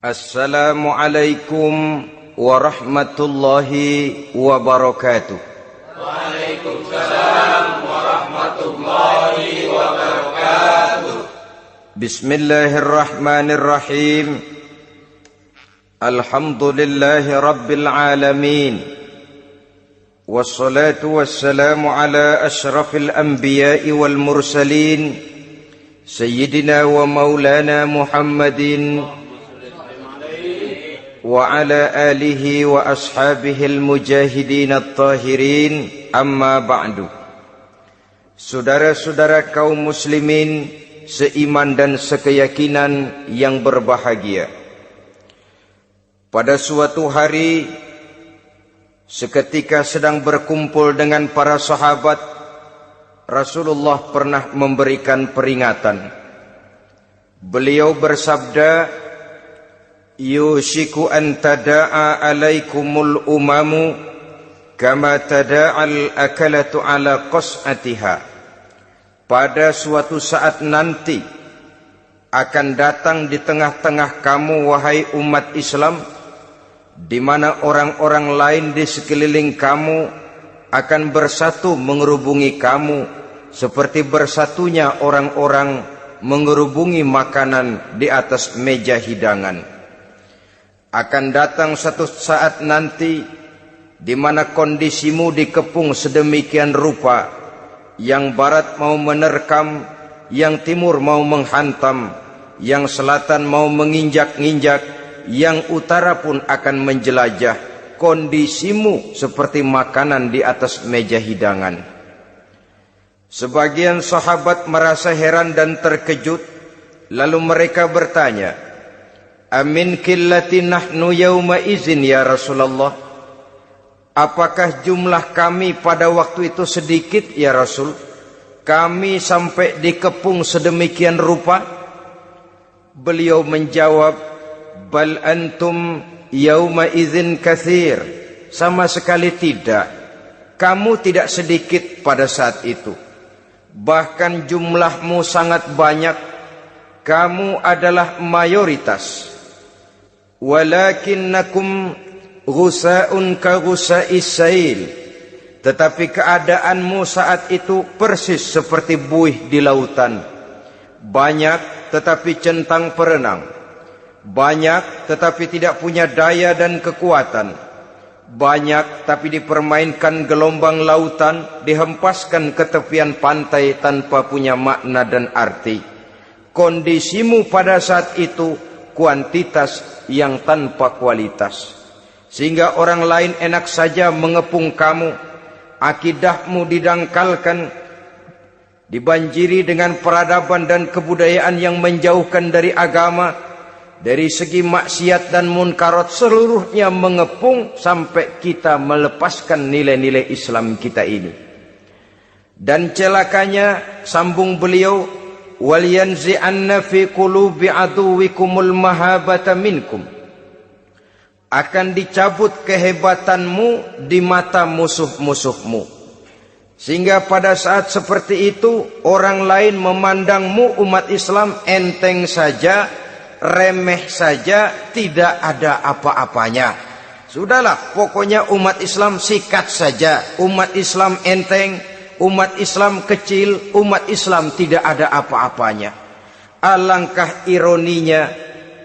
Assalamualaikum warahmatullahi wabarakatuh. Waalaikumsalam warahmatullahi wabarakatuh. Bismillahirrahmanirrahim. Alhamdulillahi rabbil alamin. Wassalatu wassalamu ala ashrafil anbiya'i wal mursalin, Sayyidina wa maulana Muhammadin wa ala alihi wa ashabihil mujahidin at-tahirin, amma ba'du. Saudara-saudara kaum muslimin seiman dan sekeyakinan yang berbahagia, pada suatu hari seketika sedang berkumpul dengan para sahabat, Rasulullah pernah memberikan peringatan. Beliau bersabda, yushiku an tada'a alaikumul umamu kama tada'al akalatu ala qas'atiha. Pada suatu saat nanti akan datang di tengah-tengah kamu, wahai umat Islam, di mana orang-orang lain di sekeliling kamu akan bersatu mengerubungi kamu seperti bersatunya orang-orang mengerubungi makanan di atas meja hidangan. Akan datang satu saat nanti di mana kondisimu dikepung sedemikian rupa, yang barat mau menerkam, yang timur mau menghantam, yang selatan mau menginjak-injak, yang utara pun akan menjelajah. Kondisimu seperti makanan di atas meja hidangan. Sebagian sahabat merasa heran dan terkejut, lalu mereka bertanya, amin qillati nahnu yawma izin ya Rasulullah? Apakah jumlah kami pada waktu itu sedikit ya Rasul? Kami sampai dikepung sedemikian rupa? Beliau menjawab, bal antum yawma izin katsir. Sama sekali tidak. Kamu tidak sedikit pada saat itu. Bahkan jumlahmu sangat banyak. Kamu adalah mayoritas. Walakinnakum ghusa'un ka ghusa'is sail. Tetapi keadaanmu saat itu persis seperti buih di lautan. Banyak tetapi centang perenang. Banyak tetapi tidak punya daya dan kekuatan. Banyak tapi dipermainkan gelombang lautan, dihempaskan ke tepian pantai tanpa punya makna dan arti. Kondisimu pada saat itu kuantitas yang tanpa kualitas, sehingga orang lain enak saja mengepung kamu. Akidahmu didangkalkan, dibanjiri dengan peradaban dan kebudayaan yang menjauhkan dari agama. Dari segi maksiat dan munkarat seluruhnya mengepung sampai kita melepaskan nilai-nilai Islam kita ini. Dan celakanya, sambung beliau, waliyanzi'anna fi qulubi aduwikumul mahabata minkum. Akan dicabut kehebatanmu di mata musuh-musuhmu, sehingga pada saat seperti itu orang lain memandangmu umat Islam enteng saja, remeh saja, tidak ada apa-apanya. Sudahlah, pokoknya umat Islam sikat saja. Umat Islam enteng, umat Islam kecil, umat Islam tidak ada apa-apanya. Alangkah ironinya,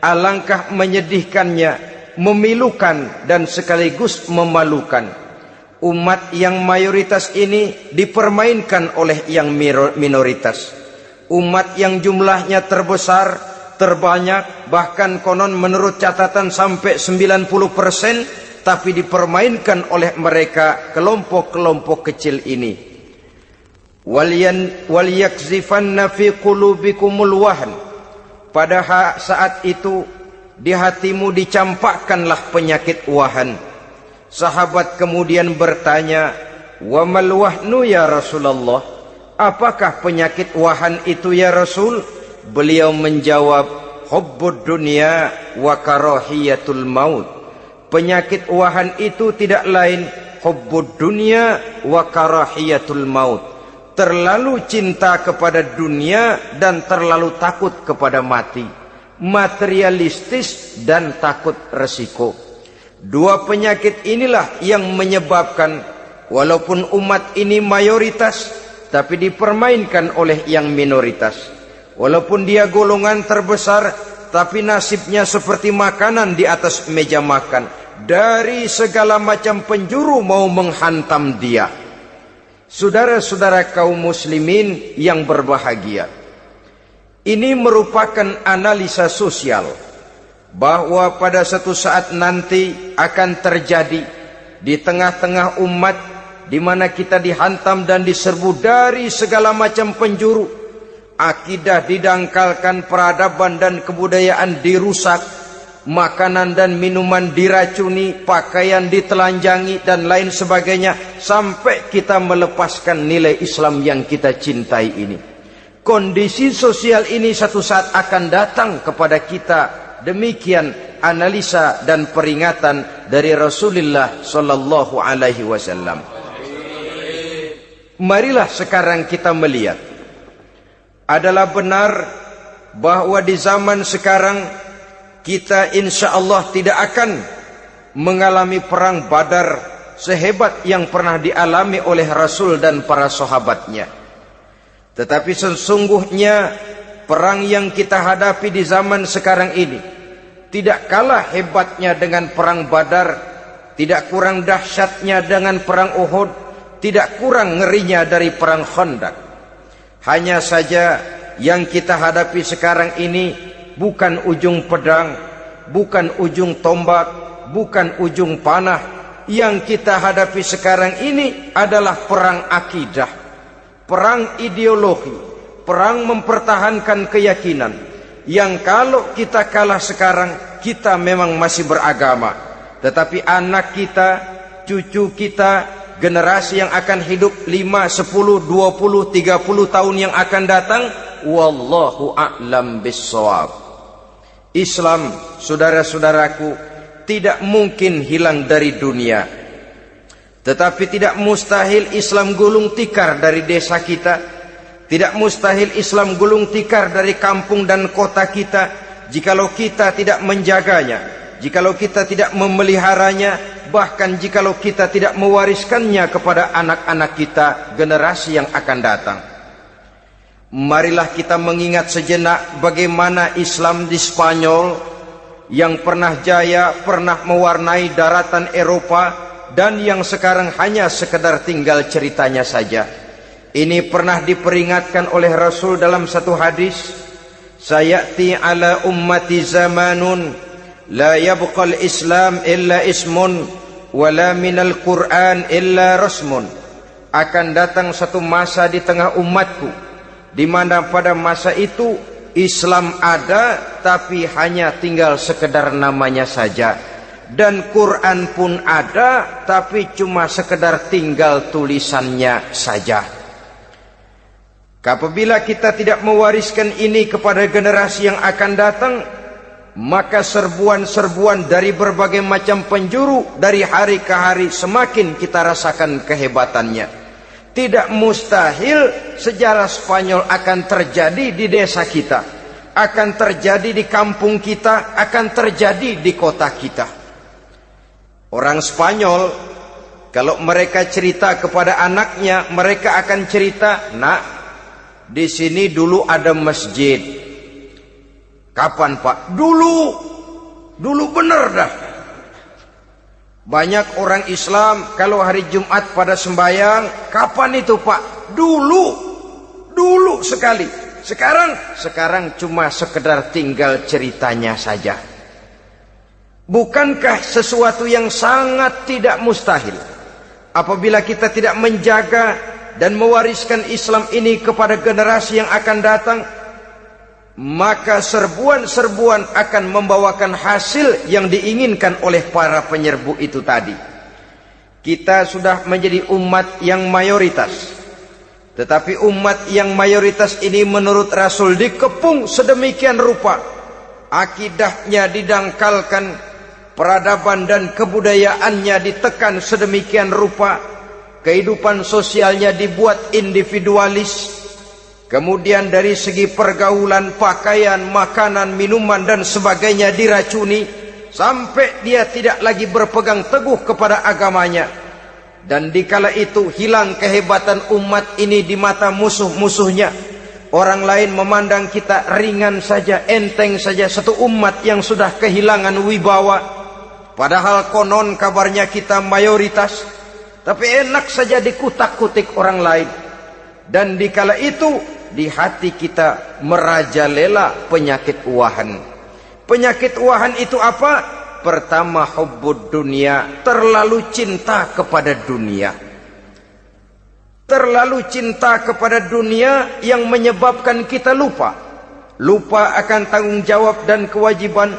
alangkah menyedihkannya, memilukan dan sekaligus memalukan. Umat yang mayoritas ini dipermainkan oleh yang minoritas. Umat yang jumlahnya terbesar, terbanyak, bahkan konon menurut catatan sampai 90%, tapi dipermainkan oleh mereka kelompok-kelompok kecil ini. Waliyakzifanna fi qulubikumul wahn. Pada saat itu di hatimu dicampakkanlah penyakit wahan. Sahabat kemudian bertanya, wa mal wahnu ya Rasulullah? Apakah penyakit wahan itu ya Rasul? Beliau menjawab, hubbud dunya wa karahiyatul maut. Penyakit wahan itu tidak lain hubbud dunya wa karahiyatul maut. Terlalu cinta kepada dunia dan terlalu takut kepada mati. materialistis dan takut resiko. Dua penyakit inilah yang menyebabkan walaupun umat ini mayoritas, tapi dipermainkan oleh yang minoritas. Walaupun dia golongan terbesar, tapi nasibnya seperti makanan di atas meja makan. Dari segala macam penjuru mau menghantam dia. Saudara-saudara kaum muslimin yang berbahagia, ini merupakan analisa sosial bahwa pada satu saat nanti akan terjadi di tengah-tengah umat di mana kita dihantam dan diserbu dari segala macam penjuru. Akidah didangkalkan, peradaban dan kebudayaan dirusak, makanan dan minuman diracuni, pakaian ditelanjangi dan lain sebagainya, sampai kita melepaskan nilai Islam yang kita cintai ini. Kondisi sosial ini satu saat akan datang kepada kita. Demikian analisa dan peringatan dari Rasulullah sallallahu alaihi wasallam. Marilah sekarang kita melihat, adalah benar bahwa di zaman sekarang kita insya Allah tidak akan mengalami perang Badar sehebat yang pernah dialami oleh Rasul dan para sahabatnya. Tetapi sesungguhnya perang yang kita hadapi di zaman sekarang ini tidak kalah hebatnya dengan perang Badar, tidak kurang dahsyatnya dengan perang Uhud, tidak kurang ngerinya dari perang Khandaq. Hanya saja yang kita hadapi sekarang ini bukan ujung pedang, bukan ujung tombak, bukan ujung panah. Yang kita hadapi sekarang ini adalah perang akidah, perang ideologi, perang mempertahankan keyakinan. Yang kalau kita kalah sekarang, kita memang masih beragama. Tetapi anak kita, cucu kita, generasi yang akan hidup 5, 10, 20, 30 tahun yang akan datang, wallahu a'lam bissawab. Islam, saudara-saudaraku, tidak mungkin hilang dari dunia. Tetapi tidak mustahil Islam gulung tikar dari desa kita. Tidak mustahil Islam gulung tikar dari kampung dan kota kita, jikalau kita tidak menjaganya, jikalau kita tidak memeliharanya, bahkan jikalau kita tidak mewariskannya kepada anak-anak kita, generasi yang akan datang. Marilah kita mengingat sejenak bagaimana Islam di Spanyol yang pernah jaya, pernah mewarnai daratan Eropa, dan yang sekarang hanya sekedar tinggal ceritanya saja. Ini pernah diperingatkan oleh Rasul dalam satu hadis, sayati ala ummati zamanun la yabqal Islam illa ismun wala minal Quran illa rasmun. Akan datang satu masa di tengah umatku di mana pada masa itu Islam ada tapi hanya tinggal sekedar namanya saja, dan Quran pun ada tapi cuma sekedar tinggal tulisannya saja. Apabila kita tidak mewariskan ini kepada generasi yang akan datang, maka serbuan-serbuan dari berbagai macam penjuru dari hari ke hari semakin kita rasakan kehebatannya. Tidak mustahil sejarah Spanyol akan terjadi di desa kita, akan terjadi di kampung kita, akan terjadi di kota kita. Orang Spanyol, kalau mereka cerita kepada anaknya, mereka akan cerita, nak, di sini dulu ada masjid. Kapan, Pak? Dulu bener dah. Banyak orang Islam kalau hari Jumat pada sembahyang, kapan itu, Pak? Dulu sekali. Sekarang cuma sekedar tinggal ceritanya saja. Bukankah sesuatu yang sangat tidak mustahil apabila kita tidak menjaga dan mewariskan Islam ini kepada generasi yang akan datang, maka serbuan-serbuan akan membawakan hasil yang diinginkan oleh para penyerbu itu tadi. Kita sudah menjadi umat yang mayoritas, tetapi umat yang mayoritas ini menurut Rasul dikepung sedemikian rupa, akidahnya didangkalkan, peradaban dan kebudayaannya ditekan sedemikian rupa, kehidupan sosialnya dibuat individualis, kemudian dari segi pergaulan, pakaian, makanan, minuman dan sebagainya diracuni, sampai dia tidak lagi berpegang teguh kepada agamanya. Dan dikala itu hilang kehebatan umat ini di mata musuh-musuhnya. Orang lain memandang kita ringan saja, enteng saja, satu umat yang sudah kehilangan wibawa. Padahal konon kabarnya kita mayoritas, tapi enak saja dikutak-kutik orang lain. Dan dikala itu di hati kita merajalela penyakit uahan. Penyakit uahan itu apa? Pertama, hubbud dunia, terlalu cinta kepada dunia. Terlalu cinta kepada dunia yang menyebabkan kita lupa. Lupa akan tanggung jawab dan kewajiban.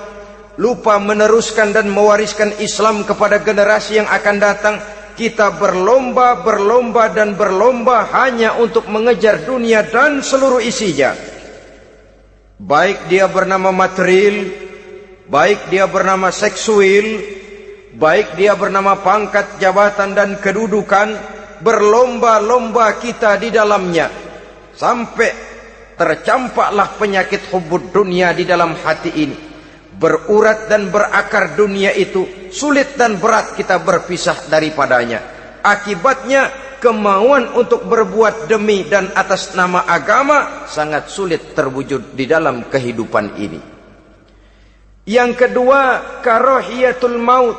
Lupa meneruskan dan mewariskan Islam kepada generasi yang akan datang. Kita berlomba dan berlomba hanya untuk mengejar dunia dan seluruh isinya. Baik dia bernama material, baik dia bernama seksual, baik dia bernama pangkat, jabatan dan kedudukan, berlomba-lomba kita di dalamnya. Sampai tercampaklah penyakit hubbud dunia di dalam hati ini. Berurat dan berakar dunia itu, sulit dan berat kita berpisah daripadanya. Akibatnya kemauan untuk berbuat demi dan atas nama agama sangat sulit terwujud di dalam kehidupan ini. Yang kedua, karahiyatul maut,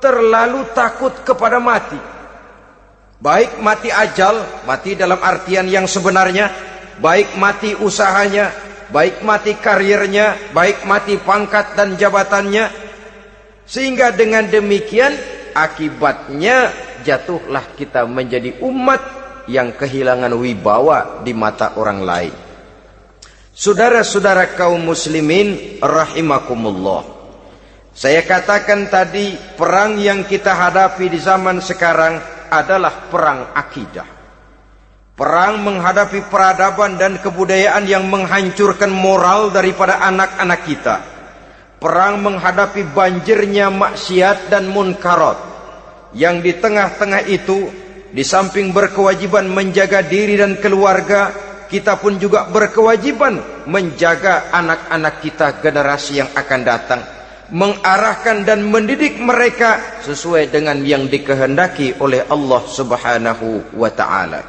terlalu takut kepada mati. Baik mati ajal, mati dalam artian yang sebenarnya, baik mati usahanya, baik mati karirnya, baik mati pangkat dan jabatannya. Sehingga dengan demikian akibatnya jatuhlah kita menjadi umat yang kehilangan wibawa di mata orang lain. Saudara-saudara kaum muslimin rahimakumullah, saya katakan tadi, perang yang kita hadapi di zaman sekarang adalah perang akidah. Perang menghadapi peradaban dan kebudayaan yang menghancurkan moral daripada anak-anak kita. Perang menghadapi banjirnya maksiat dan munkarat, yang di tengah-tengah itu, di samping berkewajiban menjaga diri dan keluarga, kita pun juga berkewajiban menjaga anak-anak kita, generasi yang akan datang, mengarahkan dan mendidik mereka sesuai dengan yang dikehendaki oleh Allah Subhanahu wa ta'ala.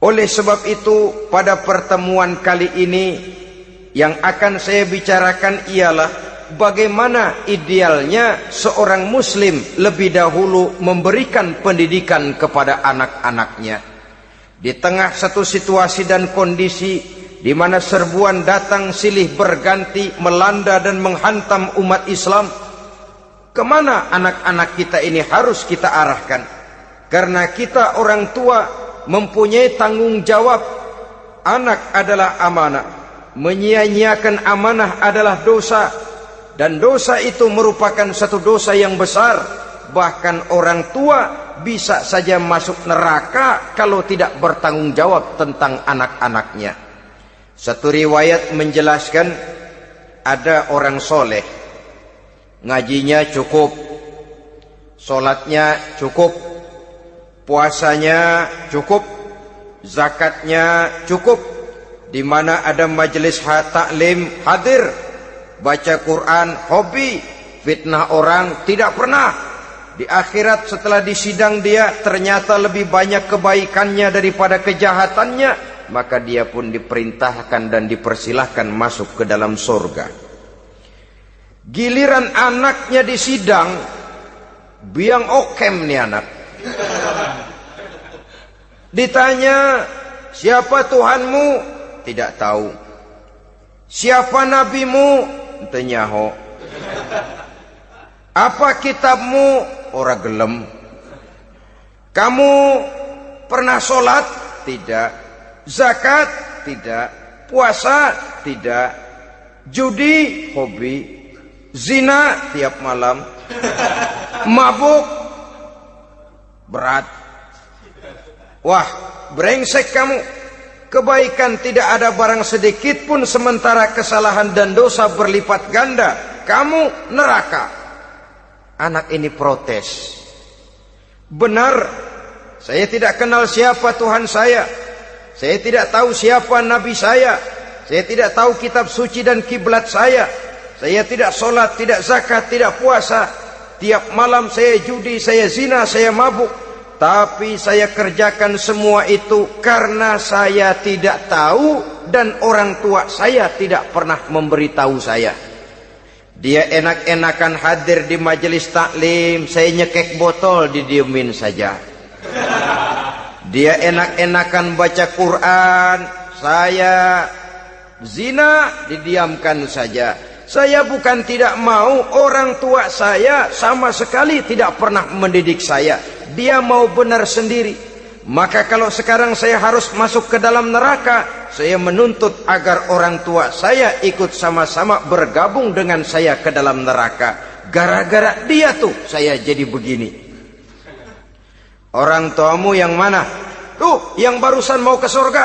Oleh sebab itu, pada pertemuan kali ini yang akan saya bicarakan ialah bagaimana idealnya seorang muslim lebih dahulu memberikan pendidikan kepada anak-anaknya. Di tengah satu situasi dan kondisi di mana serbuan datang silih berganti melanda dan menghantam umat Islam, kemana anak-anak kita ini harus kita arahkan? Karena kita orang tua mempunyai tanggung jawab. Anak adalah amanah. Menyia-nyiakan amanah adalah dosa, dan dosa itu merupakan satu dosa yang besar. Bahkan orang tua bisa saja masuk neraka kalau tidak bertanggung jawab tentang anak-anaknya. Satu riwayat menjelaskan, ada orang soleh, ngajinya cukup, solatnya cukup, puasanya cukup, zakatnya cukup, di mana ada majelis taklim hadir, baca Quran hobi, fitnah orang tidak pernah. Di akhirat setelah disidang dia ternyata lebih banyak kebaikannya daripada kejahatannya, maka dia pun diperintahkan dan dipersilahkan masuk ke dalam surga. Giliran anaknya disidang, biang okem nih anak. Ditanya, siapa Tuhanmu? Tidak tahu. Siapa nabimu? Tenyaho. Apa kitabmu? Ora gelem. Kamu pernah sholat? Tidak. Zakat? Tidak. Puasa? Tidak. Judi? Hobi. Zina? Tiap malam. Mabuk? Berat. Wah, brengsek kamu. Kebaikan tidak ada barang sedikit pun, sementara kesalahan dan dosa berlipat ganda. Kamu neraka. Anak ini protes. Benar, saya tidak kenal siapa Tuhan saya. Saya tidak tahu siapa nabi saya. Saya tidak tahu kitab suci dan kiblat saya. Saya tidak sholat, tidak zakat, tidak puasa. Tiap malam saya judi, saya zina, saya mabuk. Tapi saya kerjakan semua itu karena saya tidak tahu dan orang tua saya tidak pernah memberitahu saya. Dia enak-enakan hadir di majelis taklim, saya nyekek botol, didiemin saja. Dia enak-enakan baca Quran, saya zina, didiamkan saja. Saya bukan tidak mau, orang tua saya sama sekali tidak pernah mendidik saya. Dia mau benar sendiri. Maka kalau sekarang saya harus masuk ke dalam neraka, saya menuntut agar orang tua saya ikut sama-sama bergabung dengan saya ke dalam neraka. Gara-gara dia tuh saya jadi begini. Orang tuamu yang mana? Tuh, yang barusan mau ke surga.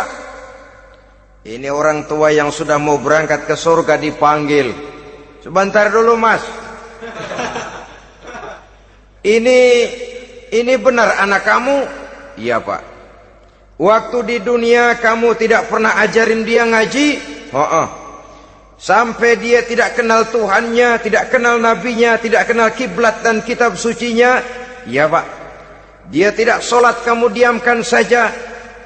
Ini orang tua yang sudah mau berangkat ke surga dipanggil. Sebentar dulu, Mas. Ini benar anak kamu? Iya, Pak. Waktu di dunia kamu tidak pernah ajarin dia ngaji? Sampai dia tidak kenal Tuhannya, tidak kenal nabinya, tidak kenal kiblat dan kitab sucinya? Iya, Pak. Dia tidak sholat, kamu diamkan saja.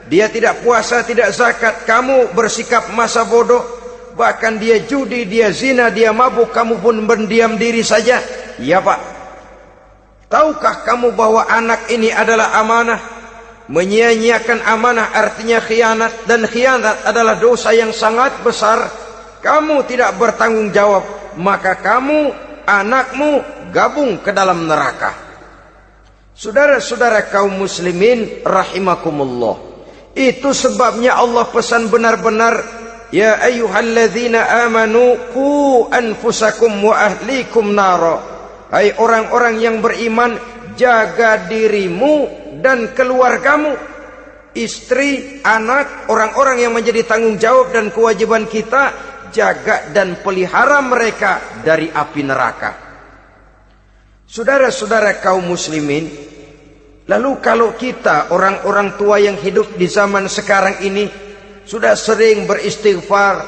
Dia tidak puasa, tidak zakat, kamu bersikap masa bodoh. Bahkan dia judi, dia zina, dia mabuk, kamu pun berdiam diri saja. Iya, Pak. Tahukah kamu bahwa anak ini adalah amanah? Menyia-nyiakan amanah artinya khianat, dan khianat adalah dosa yang sangat besar. Kamu tidak bertanggung jawab, maka kamu, anakmu gabung ke dalam neraka. Saudara-saudara kaum muslimin rahimakumullah, itu sebabnya Allah pesan benar-benar, ya ayyuhalladzina amanu qu anfusakum wa ahlikum nara. Hai orang-orang yang beriman, jaga dirimu dan keluargamu, istri, anak, orang-orang yang menjadi tanggung jawab dan kewajiban kita, jaga dan pelihara mereka dari api neraka. Saudara-saudara kaum muslimin, lalu kalau kita orang-orang tua yang hidup di zaman sekarang ini sudah sering beristighfar,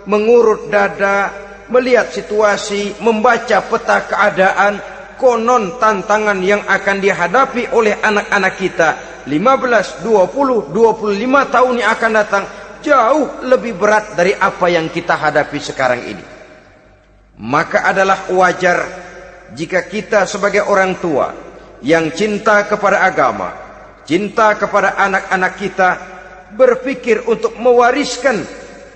mengurut dada, melihat situasi, membaca peta keadaan, konon tantangan yang akan dihadapi oleh anak-anak kita 15, 20, 25 tahun yang akan datang jauh lebih berat dari apa yang kita hadapi sekarang ini. Maka adalah wajar jika kita sebagai orang tua yang cinta kepada agama, cinta kepada anak-anak kita, berpikir untuk mewariskan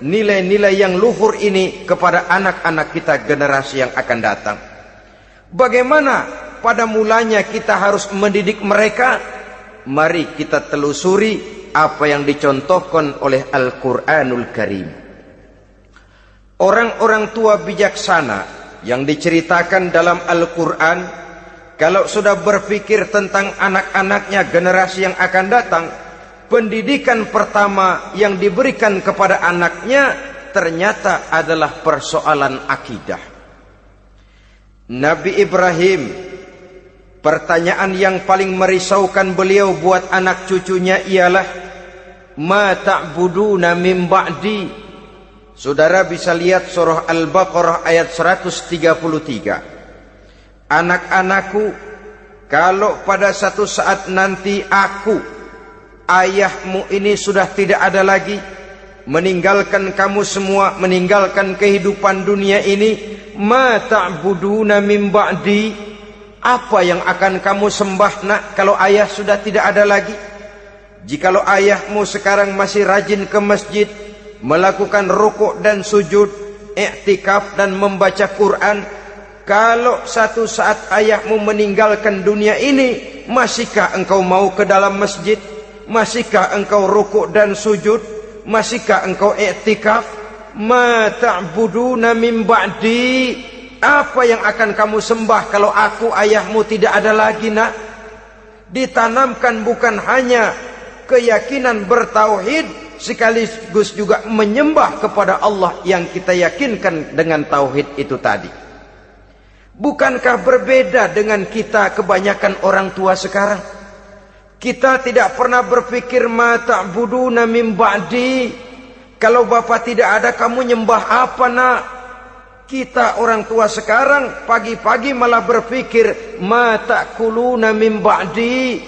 nilai-nilai yang luhur ini kepada anak-anak kita generasi yang akan datang. Bagaimana pada mulanya kita harus mendidik mereka? Mari kita telusuri apa yang dicontohkan oleh Al-Quranul Karim. Orang-orang tua bijaksana yang diceritakan dalam Al-Quran, kalau sudah berpikir tentang anak-anaknya generasi yang akan datang, pendidikan pertama yang diberikan kepada anaknya ternyata adalah persoalan akidah. Nabi Ibrahim, pertanyaan yang paling merisaukan beliau buat anak cucunya ialah, ma ta'buduna min ba'di. Saudara bisa lihat surah Al-Baqarah ayat 133. Anak-anakku, kalau pada satu saat nanti aku, ayahmu ini sudah tidak ada lagi, meninggalkan kamu semua, meninggalkan kehidupan dunia ini, ma ta'buduna min ba'di, apa yang akan kamu sembah nak kalau ayah sudah tidak ada lagi? Jikalau ayahmu sekarang masih rajin ke masjid, melakukan rukuk dan sujud, i'tikaf dan membaca Quran, kalau satu saat ayahmu meninggalkan dunia ini, masihkah engkau mau ke dalam masjid? Masihkah engkau rukuk dan sujud? Masihkah engkau i'tikaf? Ma ta'buduna min ba'di, apa yang akan kamu sembah kalau aku ayahmu tidak ada lagi nak? Ditanamkan bukan hanya keyakinan bertauhid, sekaligus juga menyembah kepada Allah yang kita yakinkan dengan tauhid itu tadi. Bukankah berbeda dengan kita kebanyakan orang tua sekarang? Kita tidak pernah berpikir ma ta'buduna min ba'di. Kalau bapak tidak ada, kamu nyembah apa nak? Kita orang tua sekarang pagi-pagi malah berpikir ma ta'kuluna min ba'di.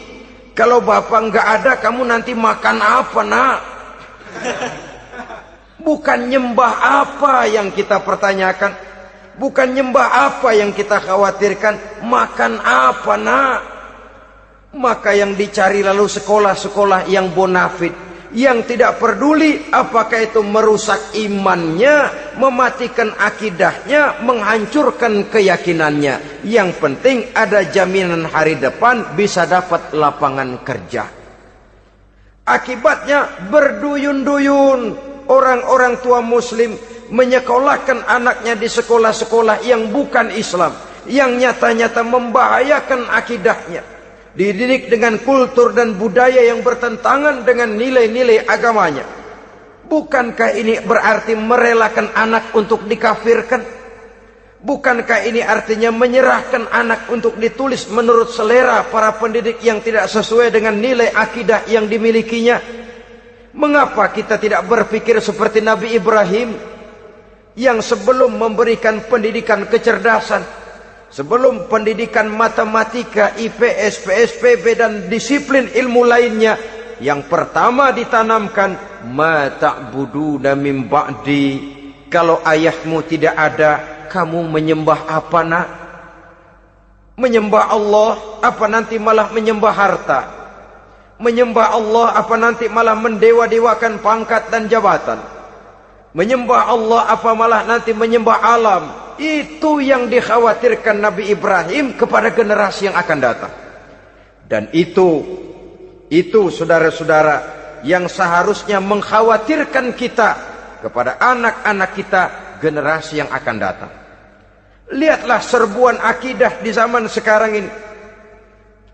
Kalau bapak enggak ada, kamu nanti makan apa nak? Bukan nyembah apa yang kita pertanyakan, bukan nyembah apa yang kita khawatirkan, makan apa nak? Maka yang dicari lalu sekolah-sekolah yang bonafit, yang tidak peduli apakah itu merusak imannya, mematikan akidahnya, menghancurkan keyakinannya. Yang penting ada jaminan hari depan bisa dapat lapangan kerja. Akibatnya berduyun-duyun orang-orang tua muslim menyekolahkan anaknya di sekolah-sekolah yang bukan Islam, yang nyata-nyata membahayakan akidahnya. Dididik dengan kultur dan budaya yang bertentangan dengan nilai-nilai agamanya. Bukankah ini berarti merelakan anak untuk dikafirkan? Bukankah ini artinya menyerahkan anak untuk ditulis menurut selera para pendidik yang tidak sesuai dengan nilai akidah yang dimilikinya? Mengapa kita tidak berpikir seperti Nabi Ibrahim yang sebelum memberikan pendidikan kecerdasan, sebelum pendidikan matematika, IPS, PSPB dan disiplin ilmu lainnya, yang pertama ditanamkan ma ta'buduna min ba'di. Kalau ayahmu tidak ada, kamu menyembah apa nak? Menyembah Allah apa nanti malah menyembah harta? Menyembah Allah apa nanti malah mendewa-dewakan pangkat dan jabatan? Menyembah Allah apa malah nanti menyembah alam? Itu yang dikhawatirkan Nabi Ibrahim kepada generasi yang akan datang. Dan itu saudara-saudara yang seharusnya mengkhawatirkan kita kepada anak-anak kita, generasi yang akan datang. Lihatlah serbuan akidah di zaman sekarang ini.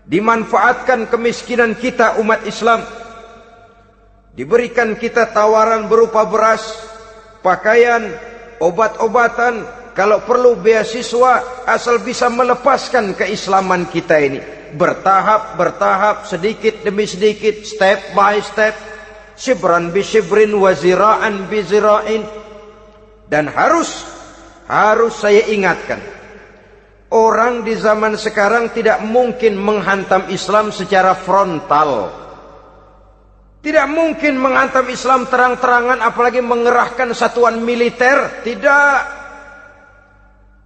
Dimanfaatkan kemiskinan kita umat Islam. Diberikan kita tawaran berupa beras, pakaian, obat-obatan, kalau perlu beasiswa, asal bisa melepaskan keislaman kita ini. Bertahap, sedikit demi sedikit, step by step, shibran bi shibrin wa zira'an bi zira'in. Dan harus saya ingatkan, orang di zaman sekarang tidak mungkin menghantam Islam secara frontal. Tidak mungkin menghantam Islam terang-terangan, apalagi mengerahkan satuan militer. Tidak.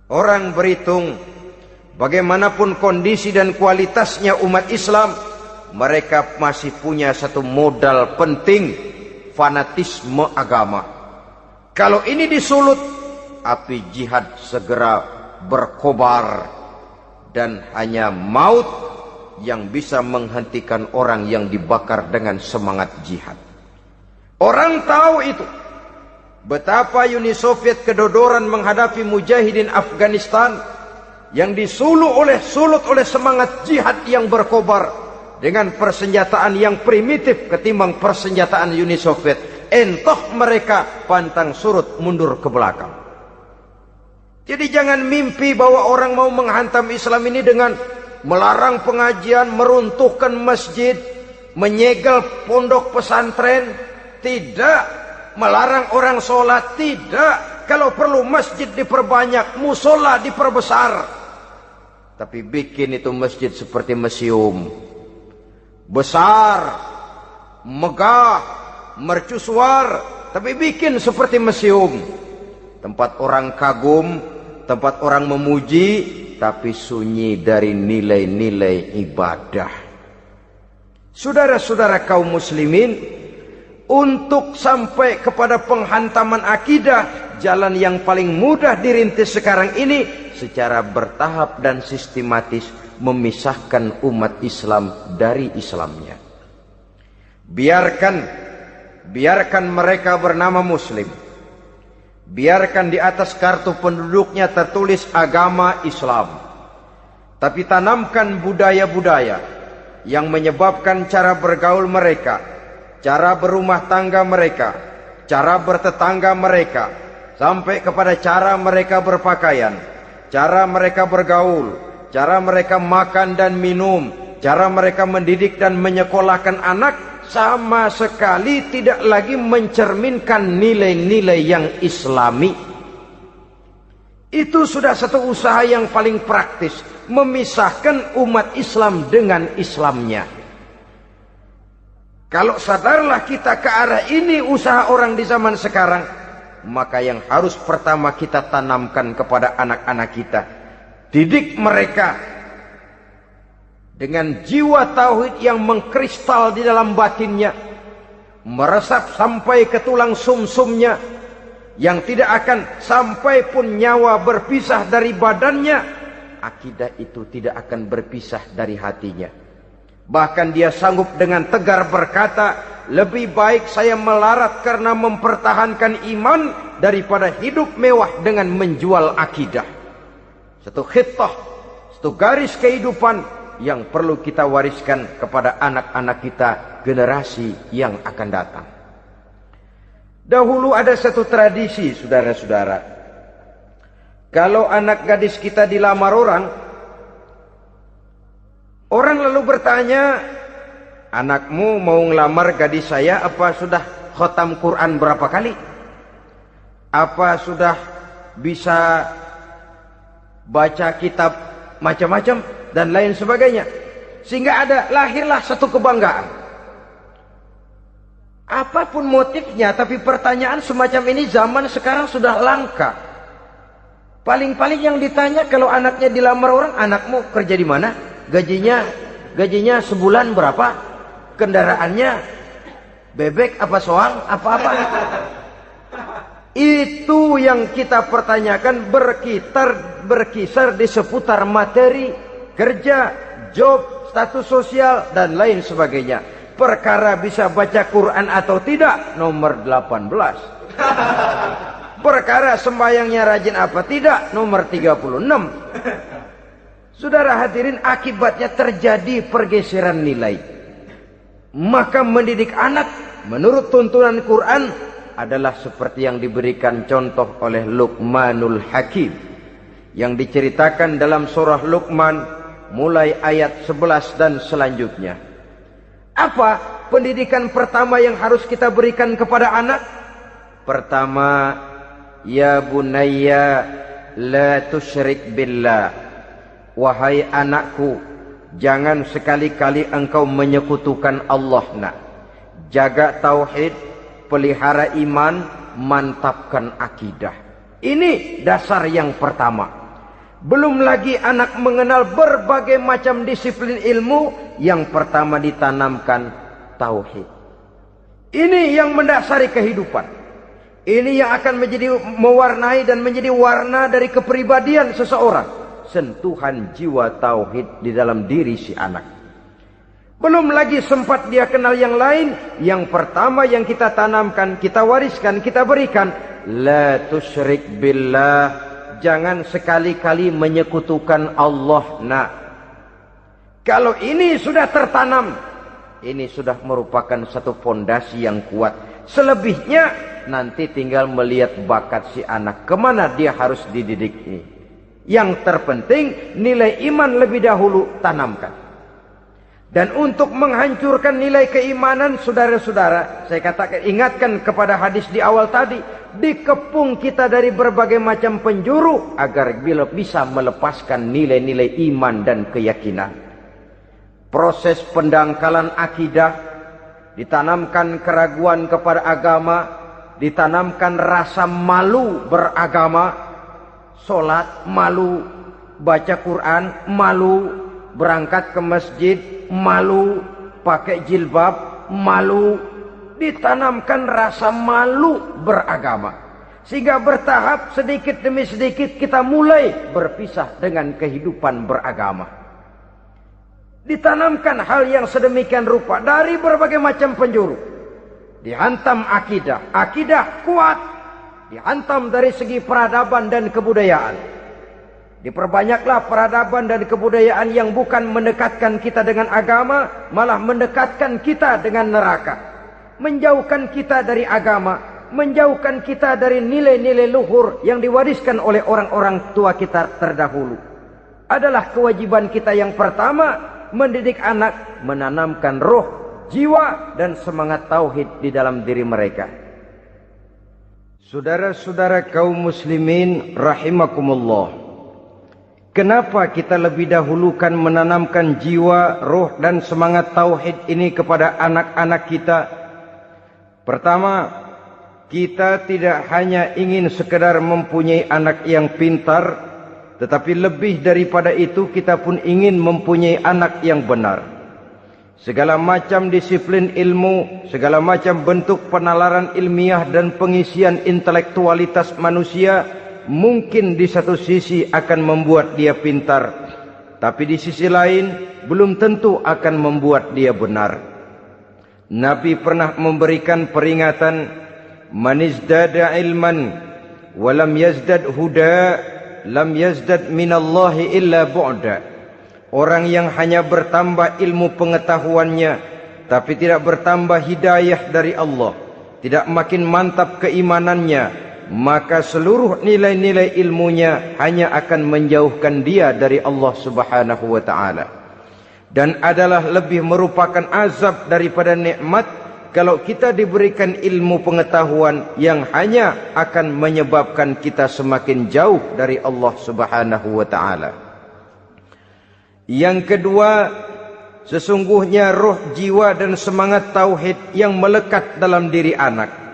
Orang berhitung bagaimanapun kondisi dan kualitasnya umat Islam, mereka masih punya satu modal penting, fanatisme agama. Kalau ini disulut, api jihad segera berkobar, dan hanya maut yang bisa menghentikan orang yang dibakar dengan semangat jihad. Orang tahu itu. Betapa Uni Soviet kedodoran menghadapi mujahidin Afghanistan yang disulut oleh semangat jihad yang berkobar dengan persenjataan yang primitif ketimbang persenjataan Uni Soviet. Entah mereka pantang surut mundur ke belakang. Jadi jangan mimpi bahwa orang mau menghantam Islam ini dengan melarang pengajian, meruntuhkan masjid, menyegel pondok pesantren. Tidak. Melarang orang sholat. Tidak. Kalau perlu masjid diperbanyak, musola diperbesar. Tapi bikin itu masjid seperti museum. Besar, megah, mercusuar, tapi bikin seperti museum. Tempat orang kagum, tempat orang memuji, tapi sunyi dari nilai-nilai ibadah. Saudara-saudara kaum muslimin, untuk sampai kepada penghantaman akidah, jalan yang paling mudah dirintis sekarang ini secara bertahap dan sistematis, memisahkan umat Islam dari Islamnya. Biarkan mereka bernama Muslim. Biarkan di atas kartu penduduknya tertulis agama Islam. Tapi tanamkan budaya-budaya yang menyebabkan cara bergaul mereka, cara berumah tangga mereka, cara bertetangga mereka, sampai kepada cara mereka berpakaian, cara mereka bergaul, cara mereka makan dan minum, cara mereka mendidik dan menyekolahkan anak sama sekali tidak lagi mencerminkan nilai-nilai yang islami. Itu sudah satu usaha yang paling praktis, memisahkan umat Islam dengan Islamnya. Kalau sadarlah kita ke arah ini usaha orang di zaman sekarang, maka yang harus pertama kita tanamkan kepada anak-anak kita, didik mereka dengan jiwa tauhid yang mengkristal di dalam batinnya, meresap sampai ke tulang sumsumnya, yang tidak akan sampai pun nyawa berpisah dari badannya, akidah itu tidak akan berpisah dari hatinya. Bahkan dia sanggup dengan tegar berkata, lebih baik saya melarat karena mempertahankan iman daripada hidup mewah dengan menjual akidah. Satu khittah, satu garis kehidupan yang perlu kita wariskan kepada anak-anak kita, generasi yang akan datang. Dahulu ada satu tradisi, saudara-saudara. Kalau anak gadis kita dilamar orang, orang lalu bertanya, anakmu mau ngelamar gadis saya, apa sudah khatam Quran berapa kali? Apa sudah bisa baca kitab macam-macam dan lain sebagainya? Sehingga lahirlah satu kebanggaan. Apapun motifnya, tapi pertanyaan semacam ini zaman sekarang sudah langka. Paling-paling yang ditanya kalau anaknya dilamar orang, anakmu kerja di mana? Gajinya sebulan berapa? Kendaraannya bebek apa soang? Apa-apa? Itu yang kita pertanyakan, berkisar di seputar materi, kerja, job, status sosial, dan lain sebagainya. Perkara bisa baca Quran atau tidak, nomor 18. Perkara sembahyangnya rajin apa tidak, nomor 36. Saudara hadirin, akibatnya terjadi pergeseran nilai. Maka mendidik anak menurut tuntunan Quran adalah seperti yang diberikan contoh oleh Luqmanul Hakim, yang diceritakan dalam surah Luqman mulai ayat 11 dan selanjutnya. Apa pendidikan pertama yang harus kita berikan kepada anak? Pertama, ya bunayya la tusyrik billah. Wahai anakku, jangan sekali-kali engkau menyekutukan Allah nak. Jaga tauhid, pelihara iman, mantapkan akidah. Ini dasar yang pertama. Belum lagi anak mengenal berbagai macam disiplin ilmu, yang pertama ditanamkan tauhid. Ini yang mendasari kehidupan. Ini yang akan mewarnai dan menjadi warna dari kepribadian seseorang. Sentuhan jiwa tauhid di dalam diri si anak. Belum lagi sempat dia kenal yang lain. Yang pertama yang kita tanamkan, kita wariskan, kita berikan, la tusyrik billah. Jangan sekali-kali menyekutukan Allah nak. Kalau ini sudah tertanam, ini sudah merupakan satu fondasi yang kuat. Selebihnya nanti tinggal melihat bakat si anak, kemana dia harus dididik ini. Yang terpenting nilai iman lebih dahulu tanamkan. Dan untuk menghancurkan nilai keimanan, saudara-saudara, saya katakan, ingatkan kepada hadis di awal tadi, dikepung kita dari berbagai macam penjuru agar bisa melepaskan nilai-nilai iman dan keyakinan. Proses pendangkalan akidah, ditanamkan keraguan kepada agama, ditanamkan rasa malu beragama, sholat malu, baca Quran malu, berangkat ke masjid malu, pakai jilbab malu. Ditanamkan rasa malu beragama, sehingga bertahap sedikit demi sedikit kita mulai berpisah dengan kehidupan beragama. Ditanamkan hal yang sedemikian rupa dari berbagai macam penjuru. Dihantam akidah, akidah kuat, dihantam dari segi peradaban dan kebudayaan. Diperbanyaklah peradaban dan kebudayaan yang bukan mendekatkan kita dengan agama, malah mendekatkan kita dengan neraka. Menjauhkan kita dari agama, menjauhkan kita dari nilai-nilai luhur yang diwariskan oleh orang-orang tua kita terdahulu. Adalah kewajiban kita yang pertama mendidik anak, menanamkan roh, jiwa dan semangat tauhid di dalam diri mereka. Saudara-saudara kaum muslimin rahimakumullah. Kenapa kita lebih dahulukan menanamkan jiwa, roh dan semangat tauhid ini kepada anak-anak kita? Pertama, kita tidak hanya ingin sekedar mempunyai anak yang pintar, tetapi lebih daripada itu kita pun ingin mempunyai anak yang benar. Segala macam disiplin ilmu, segala macam bentuk penalaran ilmiah dan pengisian intelektualitas manusia mungkin di satu sisi akan membuat dia pintar, tapi di sisi lain belum tentu akan membuat dia benar. Nabi pernah memberikan peringatan, man izdada ilman walam yazdad huda lam yazdad minallahi illa bu'da. Orang yang hanya bertambah ilmu pengetahuannya tapi tidak bertambah hidayah dari Allah, tidak makin mantap keimanannya, maka seluruh nilai-nilai ilmunya hanya akan menjauhkan dia dari Allah Subhanahu wa ta'ala. Dan adalah lebih merupakan azab daripada nikmat kalau kita diberikan ilmu pengetahuan yang hanya akan menyebabkan kita semakin jauh dari Allah Subhanahu wa ta'ala. Yang kedua, sesungguhnya roh, jiwa dan semangat tauhid yang melekat dalam diri anak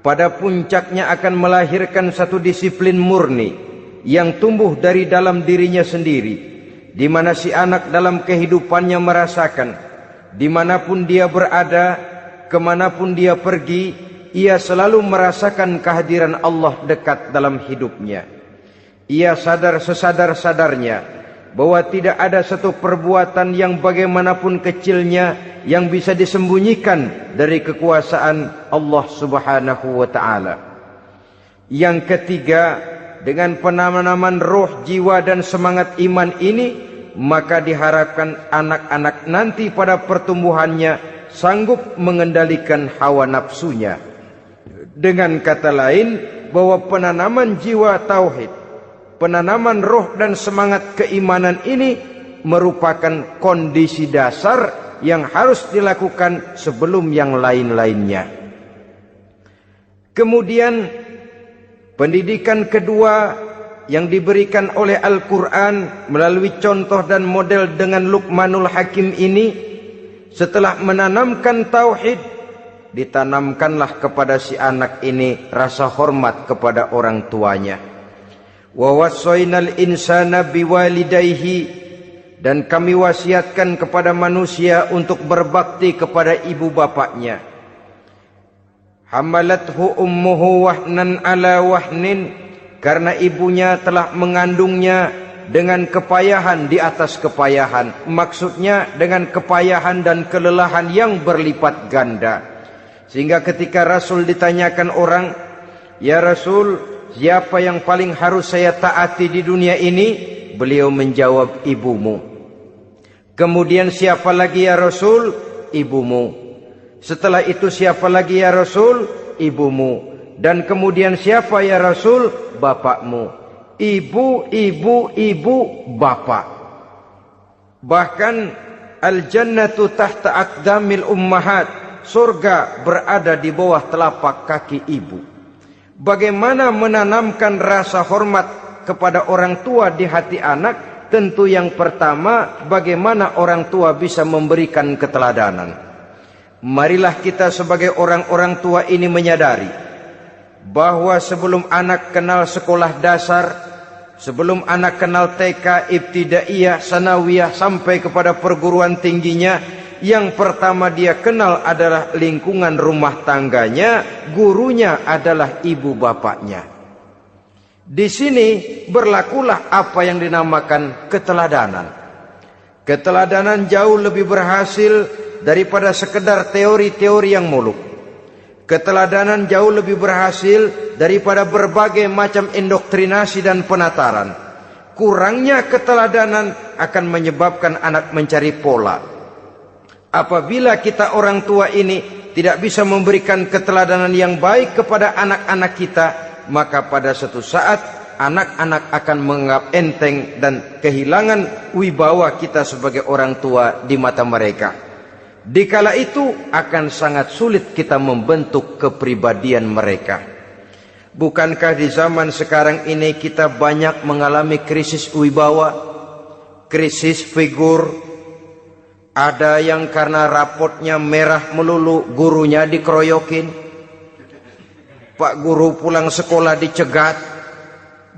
pada puncaknya akan melahirkan satu disiplin murni yang tumbuh dari dalam dirinya sendiri, di mana si anak dalam kehidupannya merasakan, dimanapun dia berada, kemanapun dia pergi, ia selalu merasakan kehadiran Allah dekat dalam hidupnya. Ia sadar sesadar-sadarnya bahwa tidak ada satu perbuatan yang bagaimanapun kecilnya yang bisa disembunyikan dari kekuasaan Allah Subhanahu wa ta'ala. Yang ketiga, dengan penanaman roh, jiwa dan semangat iman ini, maka diharapkan anak-anak nanti pada pertumbuhannya sanggup mengendalikan hawa nafsunya. Dengan kata lain, bahwa penanaman jiwa tauhid, penanaman roh dan semangat keimanan ini merupakan kondisi dasar yang harus dilakukan sebelum yang lain-lainnya. Kemudian pendidikan kedua yang diberikan oleh Al-Quran melalui contoh dan model dengan Luqmanul Hakim ini, setelah menanamkan tauhid, ditanamkanlah kepada si anak ini rasa hormat kepada orang tuanya. Wa wassaynal insana biwalidayhi, dan kami wasiatkan kepada manusia untuk berbakti kepada ibu bapaknya. Hamalathu ummuhu wahnan ala wahnin, karena ibunya telah mengandungnya dengan kepayahan di atas kepayahan. Maksudnya dengan kepayahan dan kelelahan yang berlipat ganda. Sehingga ketika Rasul ditanyakan orang, ya Rasul, siapa yang paling harus saya taati di dunia ini? Beliau menjawab, ibumu. Kemudian siapa lagi ya Rasul? Ibumu. Setelah itu siapa lagi ya Rasul? Ibumu. Dan kemudian siapa ya Rasul? Bapakmu. Ibu, ibu, ibu, bapak. Bahkan al-jannatu tahta aqdamil ummahat, surga berada di bawah telapak kaki ibu. Bagaimana menanamkan rasa hormat kepada orang tua di hati anak? Tentu yang pertama, bagaimana orang tua bisa memberikan keteladanan. Marilah kita sebagai orang-orang tua ini menyadari bahwa sebelum anak kenal sekolah dasar, sebelum anak kenal TK, ibtidaiyah, sanawiyah sampai kepada perguruan tingginya, yang pertama dia kenal adalah lingkungan rumah tangganya, gurunya adalah ibu bapaknya. Di sini berlakulah apa yang dinamakan keteladanan. Keteladanan jauh lebih berhasil daripada sekedar teori-teori yang muluk. Keteladanan jauh lebih berhasil daripada berbagai macam indoktrinasi dan penataran. Kurangnya keteladanan akan menyebabkan anak mencari pola. Apabila kita orang tua ini tidak bisa memberikan keteladanan yang baik kepada anak-anak kita, maka pada suatu saat anak-anak akan menganggap enteng dan kehilangan wibawa kita sebagai orang tua di mata mereka. Dikala itu akan sangat sulit kita membentuk kepribadian mereka. Bukankah di zaman sekarang ini kita banyak mengalami krisis wibawa, krisis figur? Ada yang karena rapotnya merah melulu gurunya dikeroyokin, Pak Guru pulang sekolah dicegat,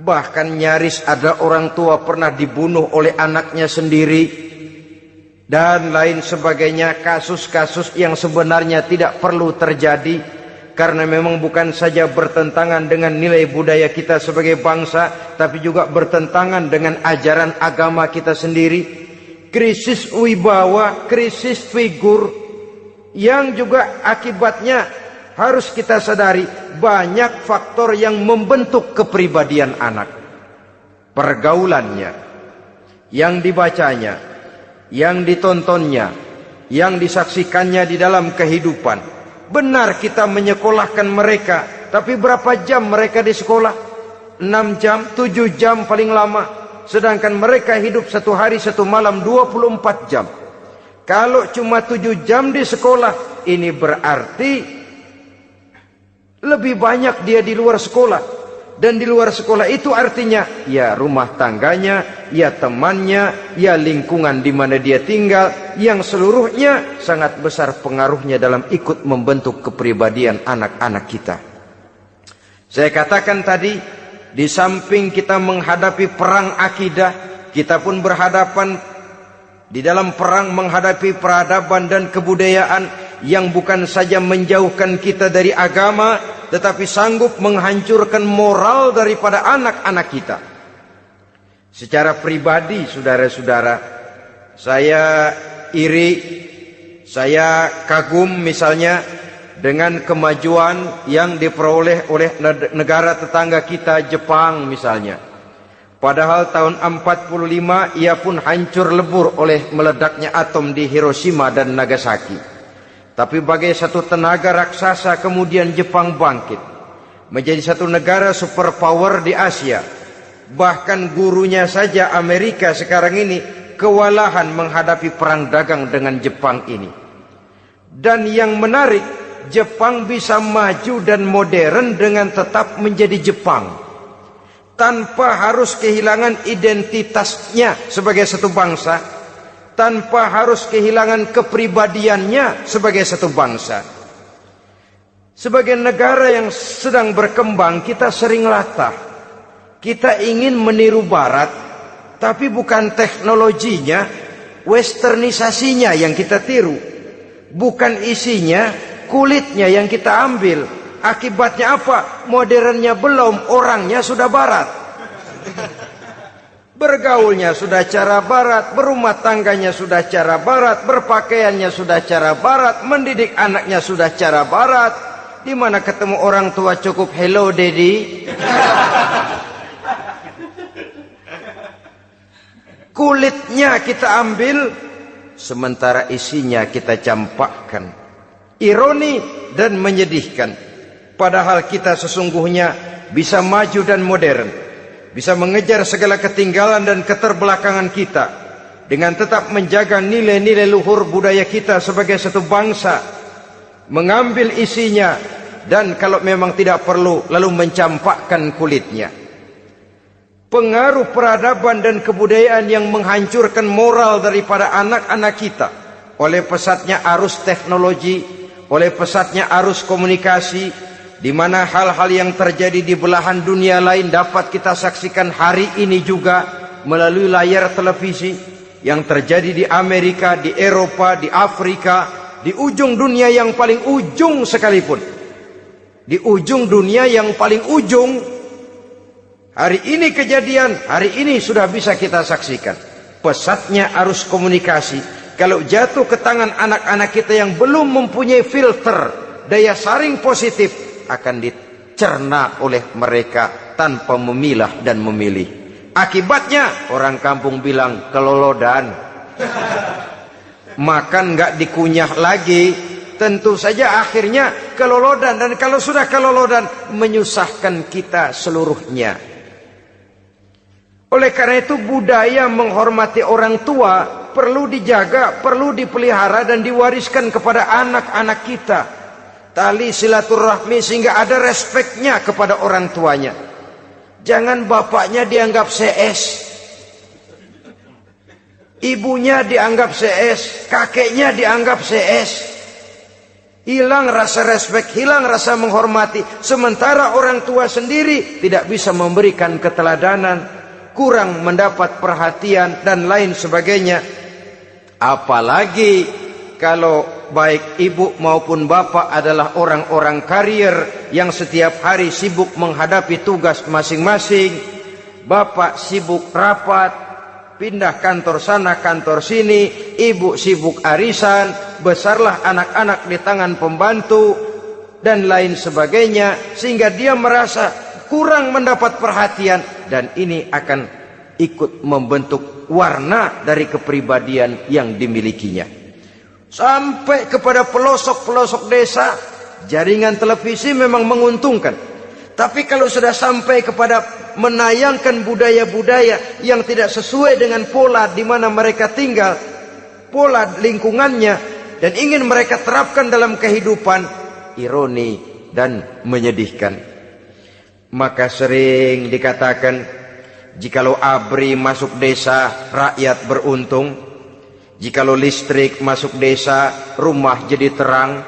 bahkan nyaris ada orang tua pernah dibunuh oleh anaknya sendiri, dan lain sebagainya. Kasus-kasus yang sebenarnya tidak perlu terjadi, karena memang bukan saja bertentangan dengan nilai budaya kita sebagai bangsa, tapi juga bertentangan dengan ajaran agama kita sendiri. Krisis wibawa, krisis figur, yang juga akibatnya harus kita sadari banyak faktor yang membentuk kepribadian anak. Pergaulannya, yang dibacanya, yang ditontonnya, yang disaksikannya di dalam kehidupan. Benar kita menyekolahkan mereka, tapi berapa jam mereka di sekolah? 6 jam, 7 jam paling lama. Sedangkan mereka hidup 1 hari 1 malam 24 jam. Kalau cuma 7 jam di sekolah, ini berarti lebih banyak dia di luar sekolah. Dan di luar sekolah itu artinya ya rumah tangganya, ya temannya, ya lingkungan di mana dia tinggal, yang seluruhnya sangat besar pengaruhnya dalam ikut membentuk kepribadian anak-anak kita. Saya katakan tadi, di samping kita menghadapi perang akidah, kita pun berhadapan di dalam perang menghadapi peradaban dan kebudayaan yang bukan saja menjauhkan kita dari agama, tetapi sanggup menghancurkan moral daripada anak-anak kita. Secara pribadi, saudara-saudara, saya iri, saya kagum misalnya dengan kemajuan yang diperoleh oleh negara tetangga kita, Jepang misalnya. Padahal tahun 45 ia pun hancur lebur oleh meledaknya atom di Hiroshima dan Nagasaki. Tapi bagai satu tenaga raksasa kemudian Jepang bangkit menjadi satu negara superpower di Asia. Bahkan gurunya saja Amerika sekarang ini kewalahan menghadapi perang dagang dengan Jepang ini. Dan yang menarik, Jepang bisa maju dan modern dengan tetap menjadi Jepang, tanpa harus kehilangan identitasnya sebagai satu bangsa, tanpa harus kehilangan kepribadiannya sebagai satu bangsa. Sebagai negara yang sedang berkembang, kita sering latah. Kita ingin meniru Barat, tapi bukan teknologinya, westernisasinya yang kita tiru, bukan isinya, kulitnya yang kita ambil. Akibatnya apa? Modernnya belum, orangnya sudah Barat. Bergaulnya sudah cara Barat, berumah tangganya sudah cara Barat, berpakaiannya sudah cara Barat, mendidik anaknya sudah cara Barat. Di mana ketemu orang tua cukup hello daddy. Kulitnya kita ambil, sementara isinya kita campakkan. Ironi dan menyedihkan. Padahal kita sesungguhnya bisa maju dan modern, bisa mengejar segala ketinggalan dan keterbelakangan kita, dengan tetap menjaga nilai-nilai luhur budaya kita sebagai satu bangsa, mengambil isinya, dan kalau memang tidak perlu, lalu mencampakkan kulitnya. Pengaruh peradaban dan kebudayaan yang menghancurkan moral daripada anak-anak kita oleh pesatnya arus teknologi, oleh pesatnya arus komunikasi, di mana hal-hal yang terjadi di belahan dunia lain dapat kita saksikan hari ini juga melalui layar televisi, yang terjadi di Amerika, di Eropa, di Afrika, di ujung dunia yang paling ujung sekalipun. Di ujung dunia yang paling ujung, hari ini kejadian, hari ini sudah bisa kita saksikan. Pesatnya arus komunikasi, kalau jatuh ke tangan anak-anak kita yang belum mempunyai filter, daya saring positif, akan dicerna oleh mereka tanpa memilah dan memilih. Akibatnya orang kampung bilang kelolodan. Makan nggak dikunyah lagi, tentu saja akhirnya kelolodan. Dan kalau sudah kelolodan, menyusahkan kita seluruhnya. Oleh karena itu budaya menghormati orang tua perlu dijaga, perlu dipelihara dan diwariskan kepada anak-anak kita. Tali silaturahmi sehingga ada respeknya kepada orang tuanya. Jangan bapaknya dianggap CS, ibunya dianggap CS, kakeknya dianggap CS. Hilang rasa respek, hilang rasa menghormati. Sementara orang tua sendiri tidak bisa memberikan keteladanan, kurang mendapat perhatian dan lain sebagainya. Apalagi kalau baik ibu maupun bapak adalah orang-orang karier yang setiap hari sibuk menghadapi tugas masing-masing. Bapak sibuk rapat, pindah kantor sana kantor sini, ibu sibuk arisan, besarlah anak-anak di tangan pembantu dan lain sebagainya, sehingga dia merasa kurang mendapat perhatian, dan ini akan ikut membentuk warna dari kepribadian yang dimilikinya. Sampai kepada pelosok-pelosok desa, jaringan televisi memang menguntungkan. Tapi kalau sudah sampai kepada menayangkan budaya-budaya yang tidak sesuai dengan pola di mana mereka tinggal, pola lingkungannya, dan ingin mereka terapkan dalam kehidupan, ironi dan menyedihkan. Maka sering dikatakan, jikalau ABRI masuk desa, rakyat beruntung. Jikalau listrik masuk desa, rumah jadi terang.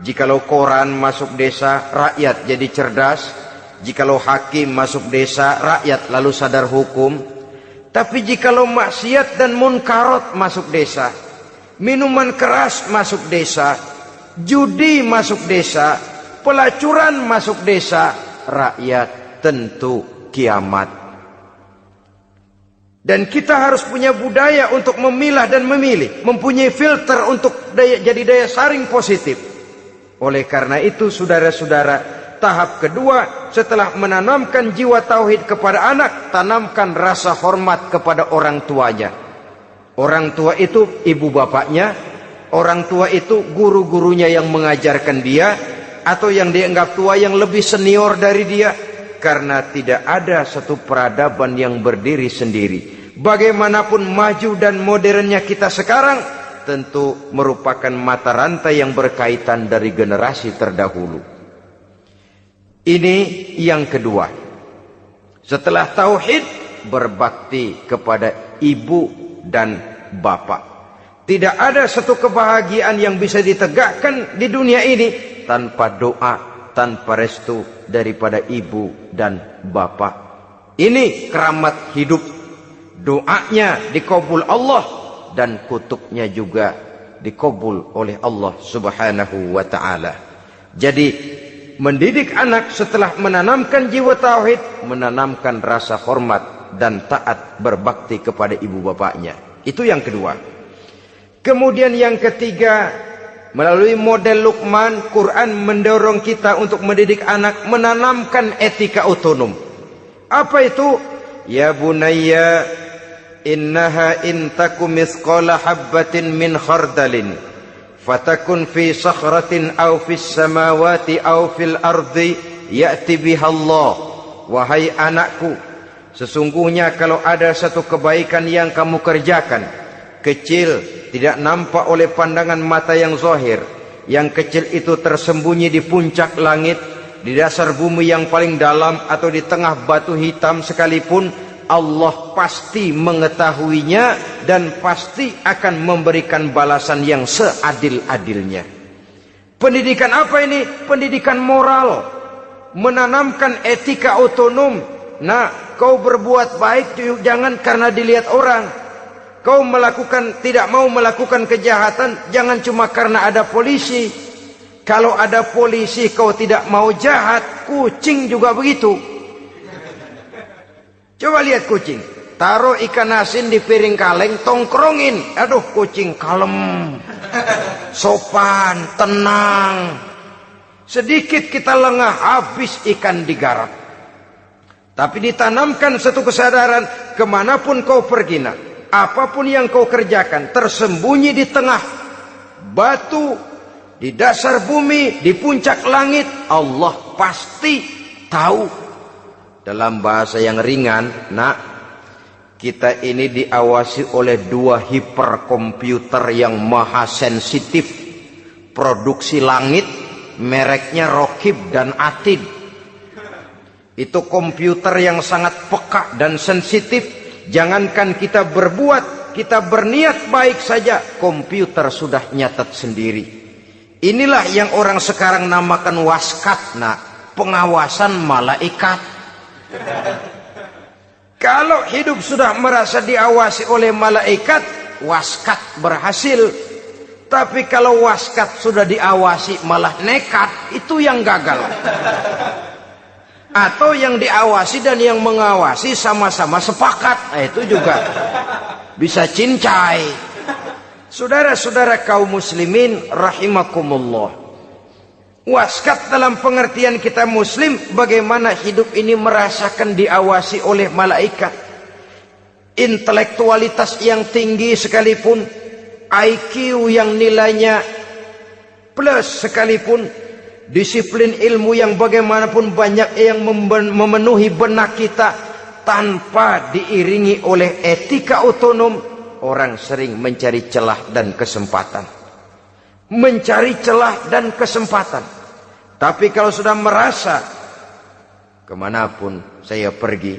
Jikalau koran masuk desa, rakyat jadi cerdas. Jikalau hakim masuk desa, rakyat lalu sadar hukum. Tapi jikalau maksiat dan munkarat masuk desa, minuman keras masuk desa, judi masuk desa, pelacuran masuk desa, rakyat tentu kiamat. Dan kita harus punya budaya untuk memilah dan memilih, mempunyai filter untuk jadi daya saring positif. Oleh karena itu saudara-saudara, tahap kedua setelah menanamkan jiwa tauhid kepada anak, tanamkan rasa hormat kepada orang tuanya. Orang tua itu ibu bapaknya, orang tua itu guru-gurunya yang mengajarkan dia, atau yang dianggap tua yang lebih senior dari dia. Karena tidak ada satu peradaban yang berdiri sendiri. Bagaimanapun maju dan modernnya kita sekarang, tentu merupakan mata rantai yang berkaitan dari generasi terdahulu. Ini yang kedua. Setelah tauhid, berbakti kepada ibu dan bapak. Tidak ada satu kebahagiaan yang bisa ditegakkan di dunia ini tanpa doa, tanpa restu daripada ibu dan bapak. Ini keramat hidup. Doanya dikabul Allah dan kutuknya juga dikabul oleh Allah Subhanahu wa ta'ala. Jadi mendidik anak setelah menanamkan jiwa tauhid, menanamkan rasa hormat dan taat berbakti kepada ibu bapaknya. Itu yang kedua. Kemudian yang ketiga, melalui model Luqman, Quran mendorong kita untuk mendidik anak, menanamkan etika otonom. Apa itu? Ya bunayya innaha in takum mithqala habbatin min khardalin fatakun fi sakhratin aw fis samawati aw fil ardi ya'ti biha Allah. Wahai anakku, sesungguhnya kalau ada satu kebaikan yang kamu kerjakan, kecil, tidak nampak oleh pandangan mata yang zahir, yang kecil itu tersembunyi di puncak langit, di dasar bumi yang paling dalam, atau di tengah batu hitam sekalipun, Allah pasti mengetahuinya dan pasti akan memberikan balasan yang seadil-adilnya. Pendidikan apa ini? Pendidikan moral, menanamkan etika otonom. Nah, kau berbuat baik jangan karena dilihat orang. Kau tidak mau melakukan kejahatan jangan cuma karena ada polisi. Kalau ada polisi kau tidak mau jahat, kucing juga begitu. Coba lihat kucing, taruh ikan asin di piring kaleng, tongkrongin. Aduh, kucing kalem, sopan, tenang. Sedikit kita lengah, habis ikan digarap. Tapi ditanamkan satu kesadaran, kemanapun kau pergi, apapun yang kau kerjakan, tersembunyi di tengah batu, di dasar bumi, di puncak langit, Allah pasti tahu. Dalam bahasa yang ringan, Kita ini diawasi oleh 2 hiperkomputer yang maha sensitif. Produksi langit, mereknya Rokib dan Atid. Itu komputer yang sangat peka dan sensitif. Jangankan kita berbuat, kita berniat baik saja, komputer sudah nyatat sendiri. Inilah yang orang sekarang namakan waskat, pengawasan malaikat. Kalau hidup sudah merasa diawasi oleh malaikat, waskat berhasil. Tapi kalau waskat sudah diawasi malah nekat, itu yang gagal. Atau yang diawasi dan yang mengawasi sama-sama sepakat, itu juga bisa cincai. Saudara-saudara kaum muslimin rahimakumullah. Waskat dalam pengertian kita muslim, bagaimana hidup ini merasakan diawasi oleh malaikat. Intelektualitas yang tinggi sekalipun, IQ yang nilainya plus sekalipun, disiplin ilmu yang bagaimanapun banyak yang memenuhi benak kita, tanpa diiringi oleh etika otonom, orang sering mencari celah dan kesempatan. Mencari celah dan kesempatan. Tapi kalau sudah merasa, kemanapun saya pergi,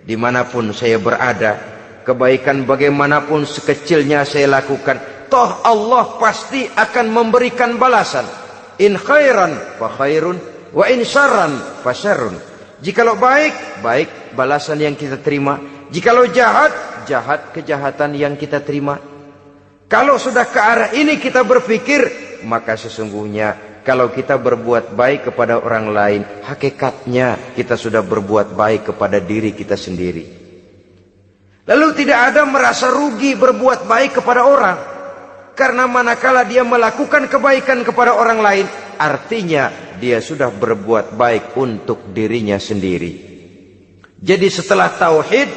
dimanapun saya berada, kebaikan bagaimanapun sekecilnya saya lakukan, toh Allah pasti akan memberikan balasan. In khairan fa khairun, wa in syarran fa syarrun. Jikalau baik, baik balasan yang kita terima. Jikalau jahat, jahat kejahatan yang kita terima. Kalau sudah ke arah ini kita berpikir, maka sesungguhnya kalau kita berbuat baik kepada orang lain, hakikatnya kita sudah berbuat baik kepada diri kita sendiri. Lalu tidak ada merasa rugi berbuat baik kepada orang. Karena manakala dia melakukan kebaikan kepada orang lain, artinya dia sudah berbuat baik untuk dirinya sendiri. Jadi setelah tauhid,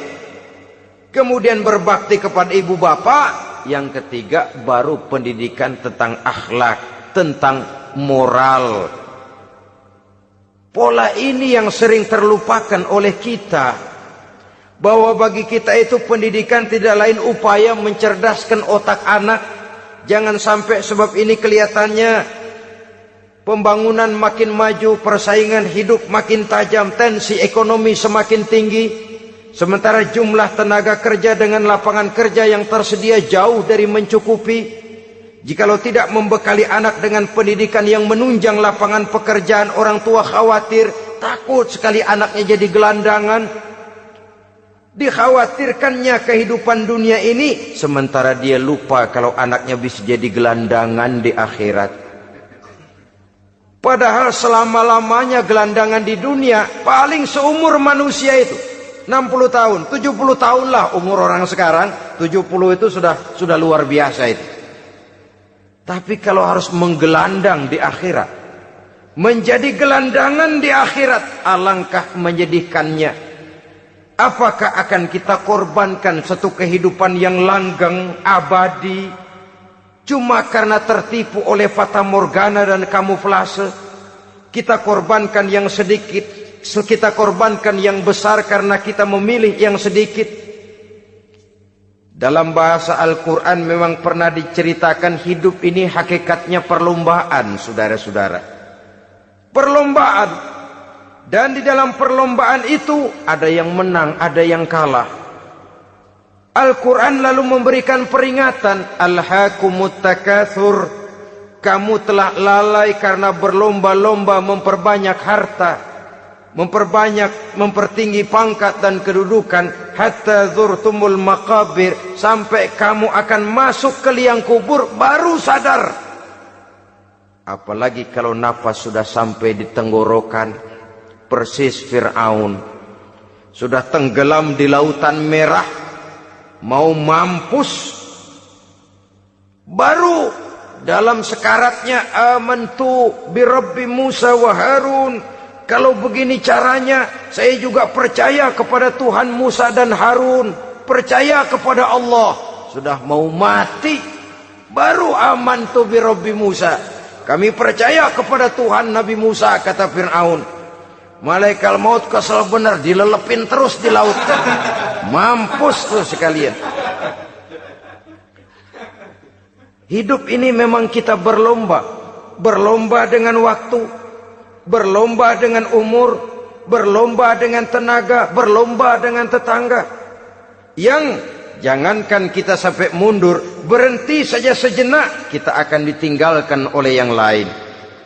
kemudian berbakti kepada ibu bapak, yang ketiga baru pendidikan tentang akhlak, tentang moral. Pola ini yang sering terlupakan oleh kita, bahwa bagi kita itu pendidikan tidak lain upaya mencerdaskan otak anak. Jangan sampai sebab ini kelihatannya pembangunan makin maju, persaingan hidup makin tajam, tensi ekonomi semakin tinggi, sementara jumlah tenaga kerja dengan lapangan kerja yang tersedia jauh dari mencukupi. Jikalau tidak membekali anak dengan pendidikan yang menunjang lapangan pekerjaan, orang tua khawatir, takut sekali anaknya jadi gelandangan. Dikhawatirkannya kehidupan dunia ini, sementara dia lupa kalau anaknya bisa jadi gelandangan di akhirat. Padahal selama-lamanya gelandangan di dunia, paling seumur manusia itu 60 tahun, 70 tahun lah umur orang sekarang. 70 itu sudah luar biasa itu. Tapi kalau harus menggelandang di akhirat, menjadi gelandangan di akhirat, alangkah menyedihkannya. Apakah akan kita korbankan satu kehidupan yang langgeng, abadi, cuma karena tertipu oleh fata morgana dan kamuflase? Kita korbankan yang sedikit, kita korbankan yang besar karena kita memilih yang sedikit. Dalam bahasa Al-Quran memang pernah diceritakan hidup ini hakikatnya perlombaan, saudara-saudara. Perlombaan. Dan di dalam perlombaan itu ada yang menang, ada yang kalah. Al-Quran lalu memberikan peringatan, Alhaakumut takatsur, kamu telah lalai karena berlomba-lomba memperbanyak harta, mempertinggi pangkat dan kedudukan, hatta zurtumul maqabir, sampai kamu akan masuk ke liang kubur baru sadar. Apalagi kalau napas sudah sampai di tenggorokan. Persis Fir'aun sudah tenggelam di lautan merah, mau mampus, baru dalam sekaratnya amantu bi Rabbi Musa wa Harun. Kalau begini caranya, saya juga percaya kepada Tuhan Musa dan Harun, percaya kepada Allah. Sudah mau mati, baru amantu bi Rabbi Musa, kami percaya kepada Tuhan Nabi Musa, kata Fir'aun. Malaikat maut kesel benar, dilelepin terus di laut. Mampus tuh sekalian. Hidup ini memang kita berlomba. Berlomba dengan waktu, berlomba dengan umur, berlomba dengan tenaga, berlomba dengan tetangga. Yang jangankan kita sampai mundur, berhenti saja sejenak, kita akan ditinggalkan oleh yang lain.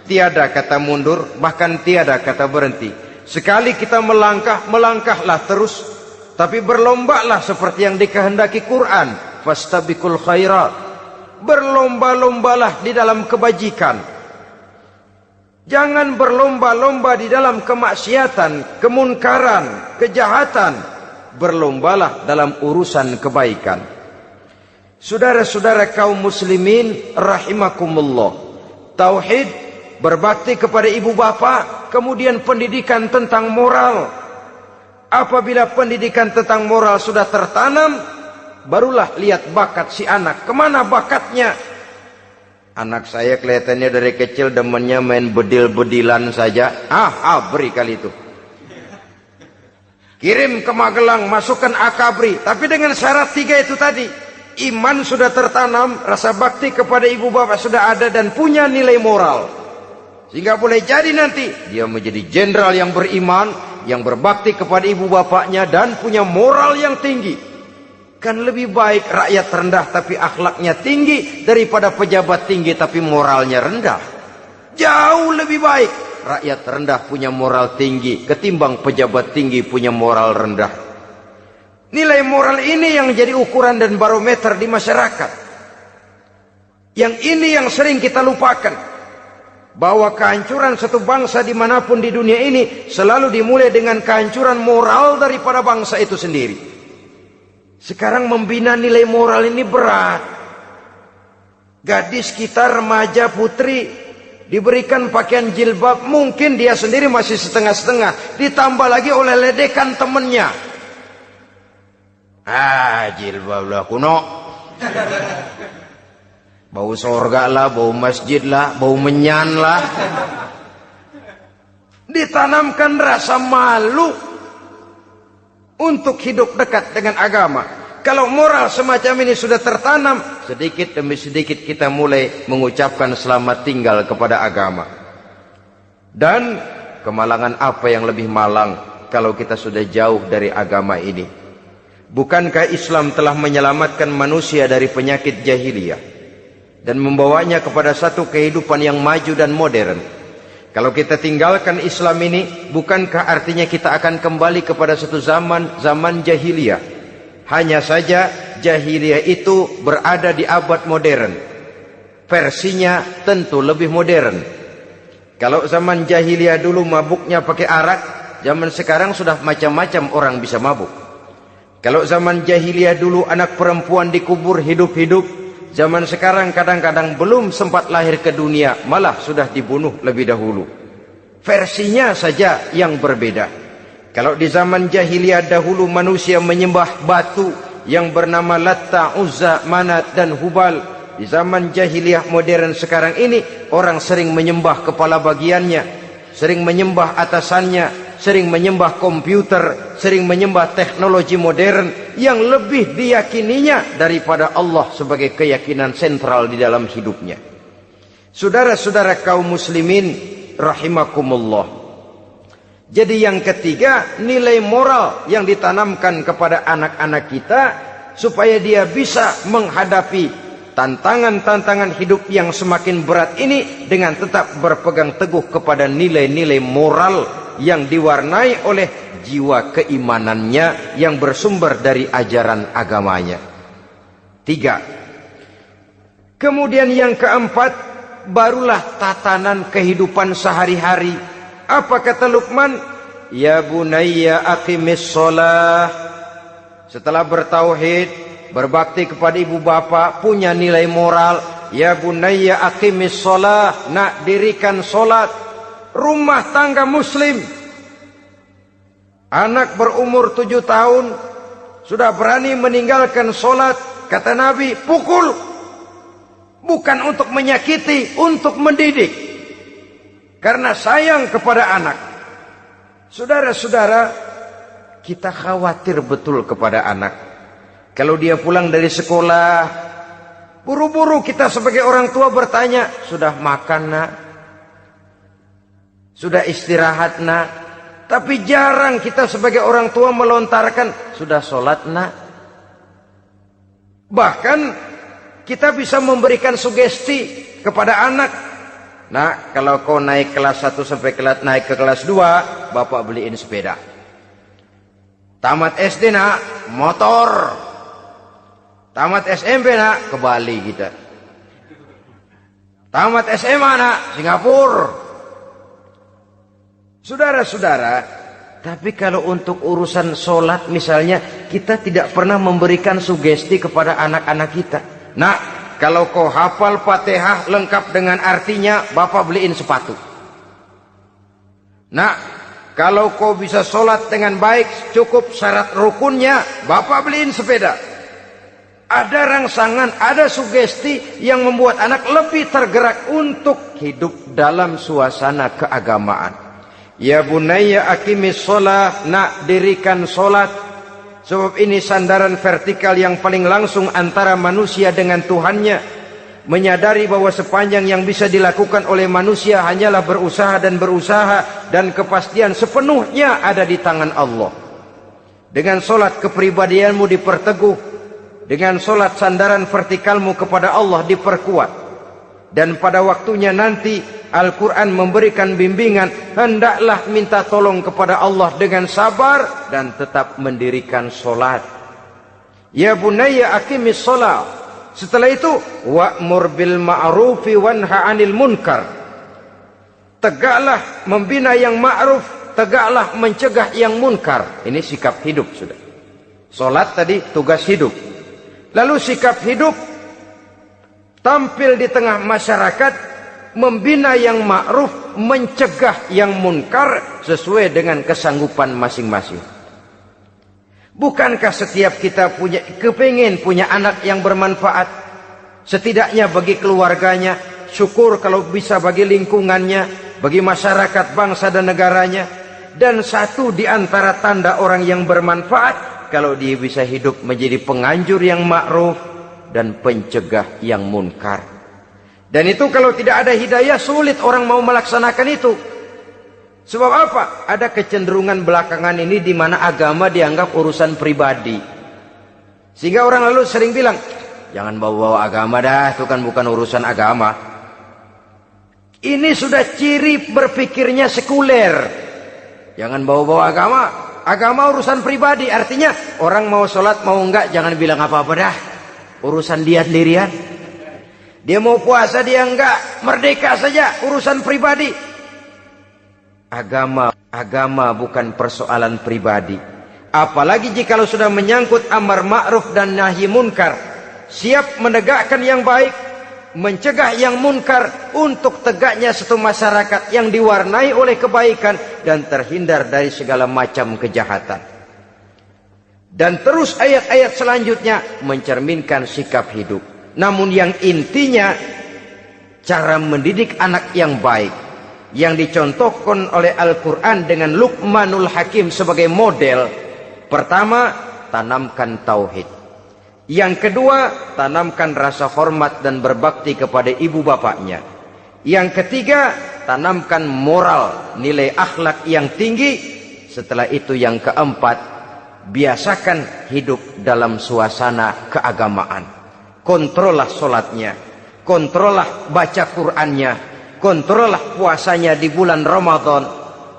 Tiada kata mundur, bahkan tiada kata berhenti. Sekali kita melangkah, melangkahlah terus. Tapi berlombalah seperti yang dikehendaki Quran. Fastabiqul khairat. Berlomba-lombalah di dalam kebajikan. Jangan berlomba-lomba di dalam kemaksiatan, kemunkaran, kejahatan. Berlombalah dalam urusan kebaikan. Saudara-saudara kaum muslimin rahimakumullah. Tauhid, berbakti kepada ibu bapa, kemudian pendidikan tentang moral. Apabila pendidikan tentang moral sudah tertanam, barulah lihat bakat si anak. Kemana bakatnya? Anak saya kelihatannya dari kecil demennya main bedil-bedilan saja. Beri kali itu. Kirim ke Magelang, masukkan akabri. Tapi dengan syarat 3 itu tadi. Iman sudah tertanam, rasa bakti kepada ibu bapak sudah ada, dan punya nilai moral. Sehingga boleh jadi nanti dia menjadi jenderal yang beriman, yang berbakti kepada ibu bapaknya, dan punya moral yang tinggi. Kan lebih baik rakyat rendah tapi akhlaknya tinggi, daripada pejabat tinggi tapi moralnya rendah. Jauh lebih baik rakyat rendah punya moral tinggi ketimbang pejabat tinggi punya moral rendah. Nilai moral ini yang jadi ukuran dan barometer di masyarakat. Yang ini yang sering kita lupakan, bahwa kehancuran satu bangsa dimanapun di dunia ini selalu dimulai dengan kehancuran moral daripada bangsa itu sendiri. Sekarang membina nilai moral ini berat. Gadis kita, remaja, putri, diberikan pakaian jilbab, mungkin dia sendiri masih setengah-setengah, ditambah lagi oleh ledekan temennya. Jilbab lah kuno. Bau sorga lah, bau masjid lah, bau menyan lah. Ditanamkan rasa malu untuk hidup dekat dengan agama. Kalau moral semacam ini sudah tertanam, sedikit demi sedikit kita mulai mengucapkan selamat tinggal kepada agama. Dan kemalangan apa yang lebih malang kalau kita sudah jauh dari agama ini? Bukankah Islam telah menyelamatkan manusia dari penyakit jahiliyah dan membawanya kepada satu kehidupan yang maju dan modern? Kalau kita tinggalkan Islam ini, bukankah artinya kita akan kembali kepada satu zaman jahiliyah? Hanya saja jahiliyah itu berada di abad modern. Versinya tentu lebih modern. Kalau zaman jahiliyah dulu mabuknya pakai arak, zaman sekarang sudah macam-macam orang bisa mabuk. Kalau zaman jahiliyah dulu anak perempuan dikubur hidup-hidup, zaman sekarang kadang-kadang belum sempat lahir ke dunia, malah sudah dibunuh lebih dahulu. Versinya saja yang berbeda. Kalau di zaman jahiliyah dahulu manusia menyembah batu yang bernama Latta, Uzza, Manat dan Hubal. Di zaman jahiliyah modern sekarang ini, orang sering menyembah kepala bagiannya, sering menyembah atasannya, sering menyembah komputer, sering menyembah teknologi modern yang lebih diyakininya daripada Allah sebagai keyakinan sentral di dalam hidupnya. Saudara-saudara kaum muslimin rahimakumullah. Jadi yang ketiga, nilai moral yang ditanamkan kepada anak-anak kita supaya dia bisa menghadapi tantangan-tantangan hidup yang semakin berat ini dengan tetap berpegang teguh kepada nilai-nilai moral yang diwarnai oleh jiwa keimanannya yang bersumber dari ajaran agamanya. 3. Kemudian yang keempat, barulah tatanan kehidupan sehari-hari. Apa kata Luqman? Ya bunayya aqimis shalah. Setelah bertauhid, berbakti kepada ibu bapa, punya nilai moral. Ya bunayya aqimis shalah. Nak, dirikan solat. Rumah tangga muslim. Anak berumur 7 tahun sudah berani meninggalkan solat. Kata Nabi, pukul. Bukan untuk menyakiti, untuk mendidik. Karena sayang kepada anak. Saudara-saudara, kita khawatir betul kepada anak. Kalau dia pulang dari sekolah, buru-buru kita sebagai orang tua bertanya, sudah makan nak? Sudah istirahat nak? Tapi jarang kita sebagai orang tua melontarkan, sudah sholat nak? Bahkan kita bisa memberikan sugesti kepada anak. Nah, kalau kau naik kelas 1 sampai naik ke kelas 2, bapak beliin sepeda. Tamat SD nak, motor. Tamat SMP nak, ke Bali kita. Tamat SMA nak, Singapura. Saudara-saudara, tapi kalau untuk urusan sholat misalnya, kita tidak pernah memberikan sugesti kepada anak-anak kita. Nah, kalau kau hafal Fatihah lengkap dengan artinya, bapak beliin sepatu. Nah, kalau kau bisa sholat dengan baik, cukup syarat rukunnya, bapak beliin sepeda. Ada rangsangan, ada sugesti yang membuat anak lebih tergerak untuk hidup dalam suasana keagamaan. Ya bunayya aqimis sholah, nak dirikan sholat. Sebab ini sandaran vertikal yang paling langsung antara manusia dengan Tuhannya. Menyadari bahwa sepanjang yang bisa dilakukan oleh manusia hanyalah berusaha dan berusaha, dan kepastian sepenuhnya ada di tangan Allah. Dengan solat kepribadianmu diperteguh, dengan solat sandaran vertikalmu kepada Allah diperkuat. Dan pada waktunya nanti Al-Quran memberikan bimbingan, hendaklah minta tolong kepada Allah dengan sabar dan tetap mendirikan solat. Ya bunayya aqimis sholat. Setelah itu, wa'mur bil ma'rufi wanha 'anil munkar. Tegaklah membina yang ma'ruf, tegaklah mencegah yang munkar. Ini sikap hidup sudah. Solat tadi tugas hidup. Lalu sikap hidup tampil di tengah masyarakat, membina yang ma'ruf, mencegah yang munkar sesuai dengan kesanggupan masing-masing. Bukankah setiap kita kepingin punya anak yang bermanfaat, setidaknya bagi keluarganya, syukur kalau bisa bagi lingkungannya, bagi masyarakat, bangsa dan negaranya. Dan satu di antara tanda orang yang bermanfaat, kalau dia bisa hidup menjadi penganjur yang ma'ruf dan pencegah yang munkar. Dan itu kalau tidak ada hidayah, sulit orang mau melaksanakan itu. Sebab apa? Ada kecenderungan belakangan ini di mana agama dianggap urusan pribadi. Sehingga orang lalu sering bilang, jangan bawa-bawa agama dah, itu kan bukan urusan agama. Ini sudah ciri berpikirnya sekuler. Jangan bawa-bawa agama. Agama urusan pribadi, artinya orang mau sholat mau enggak, jangan bilang apa-apa dah. Urusan dia sendirian. Dia mau puasa dia enggak, merdeka saja, urusan pribadi. Agama bukan persoalan pribadi. Apalagi jika sudah menyangkut amar ma'ruf dan nahi munkar, siap menegakkan yang baik, mencegah yang munkar, untuk tegaknya satu masyarakat yang diwarnai oleh kebaikan dan terhindar dari segala macam kejahatan. Dan terus ayat-ayat selanjutnya mencerminkan sikap hidup. Namun yang intinya, cara mendidik anak yang baik yang dicontohkan oleh Al-Quran dengan Luqmanul Hakim sebagai model. Pertama, tanamkan tauhid. Yang kedua, tanamkan rasa hormat dan berbakti kepada ibu bapaknya. Yang ketiga, tanamkan moral, nilai akhlak yang tinggi. Setelah itu yang keempat, biasakan hidup dalam suasana keagamaan. Kontrollah sholatnya, kontrollah baca Qur'annya, kontrollah puasanya di bulan Ramadan.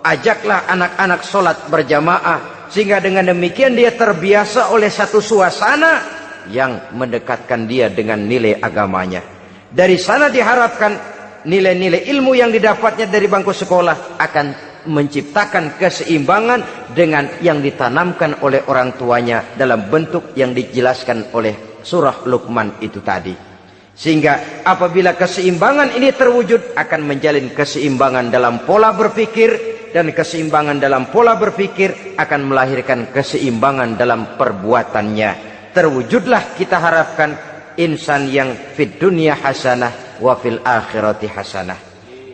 Ajaklah anak-anak sholat berjamaah, sehingga dengan demikian dia terbiasa oleh satu suasana yang mendekatkan dia dengan nilai agamanya. Dari sana diharapkan nilai-nilai ilmu yang didapatnya dari bangku sekolah akan menciptakan keseimbangan dengan yang ditanamkan oleh orang tuanya dalam bentuk yang dijelaskan oleh surah Luqman itu tadi. Sehingga apabila keseimbangan ini terwujud, akan menjalin keseimbangan dalam pola berpikir, dan keseimbangan dalam pola berpikir akan melahirkan keseimbangan dalam perbuatannya. Terwujudlah kita harapkan insan yang fid dunya hasanah wa fil akhirati hasanah.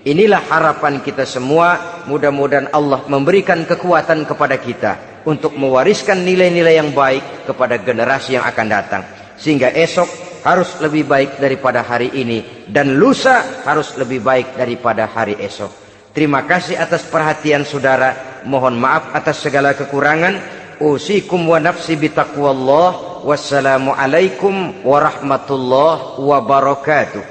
Inilah harapan kita semua. Mudah-mudahan Allah memberikan kekuatan kepada kita untuk mewariskan nilai-nilai yang baik kepada generasi yang akan datang. Sehingga esok harus lebih baik daripada hari ini, dan lusa harus lebih baik daripada hari esok. Terima kasih atas perhatian saudara. Mohon maaf atas segala kekurangan. Usikum wa nafsi bitaqwallah. Wassalamualaikum warahmatullahi wabarakatuh.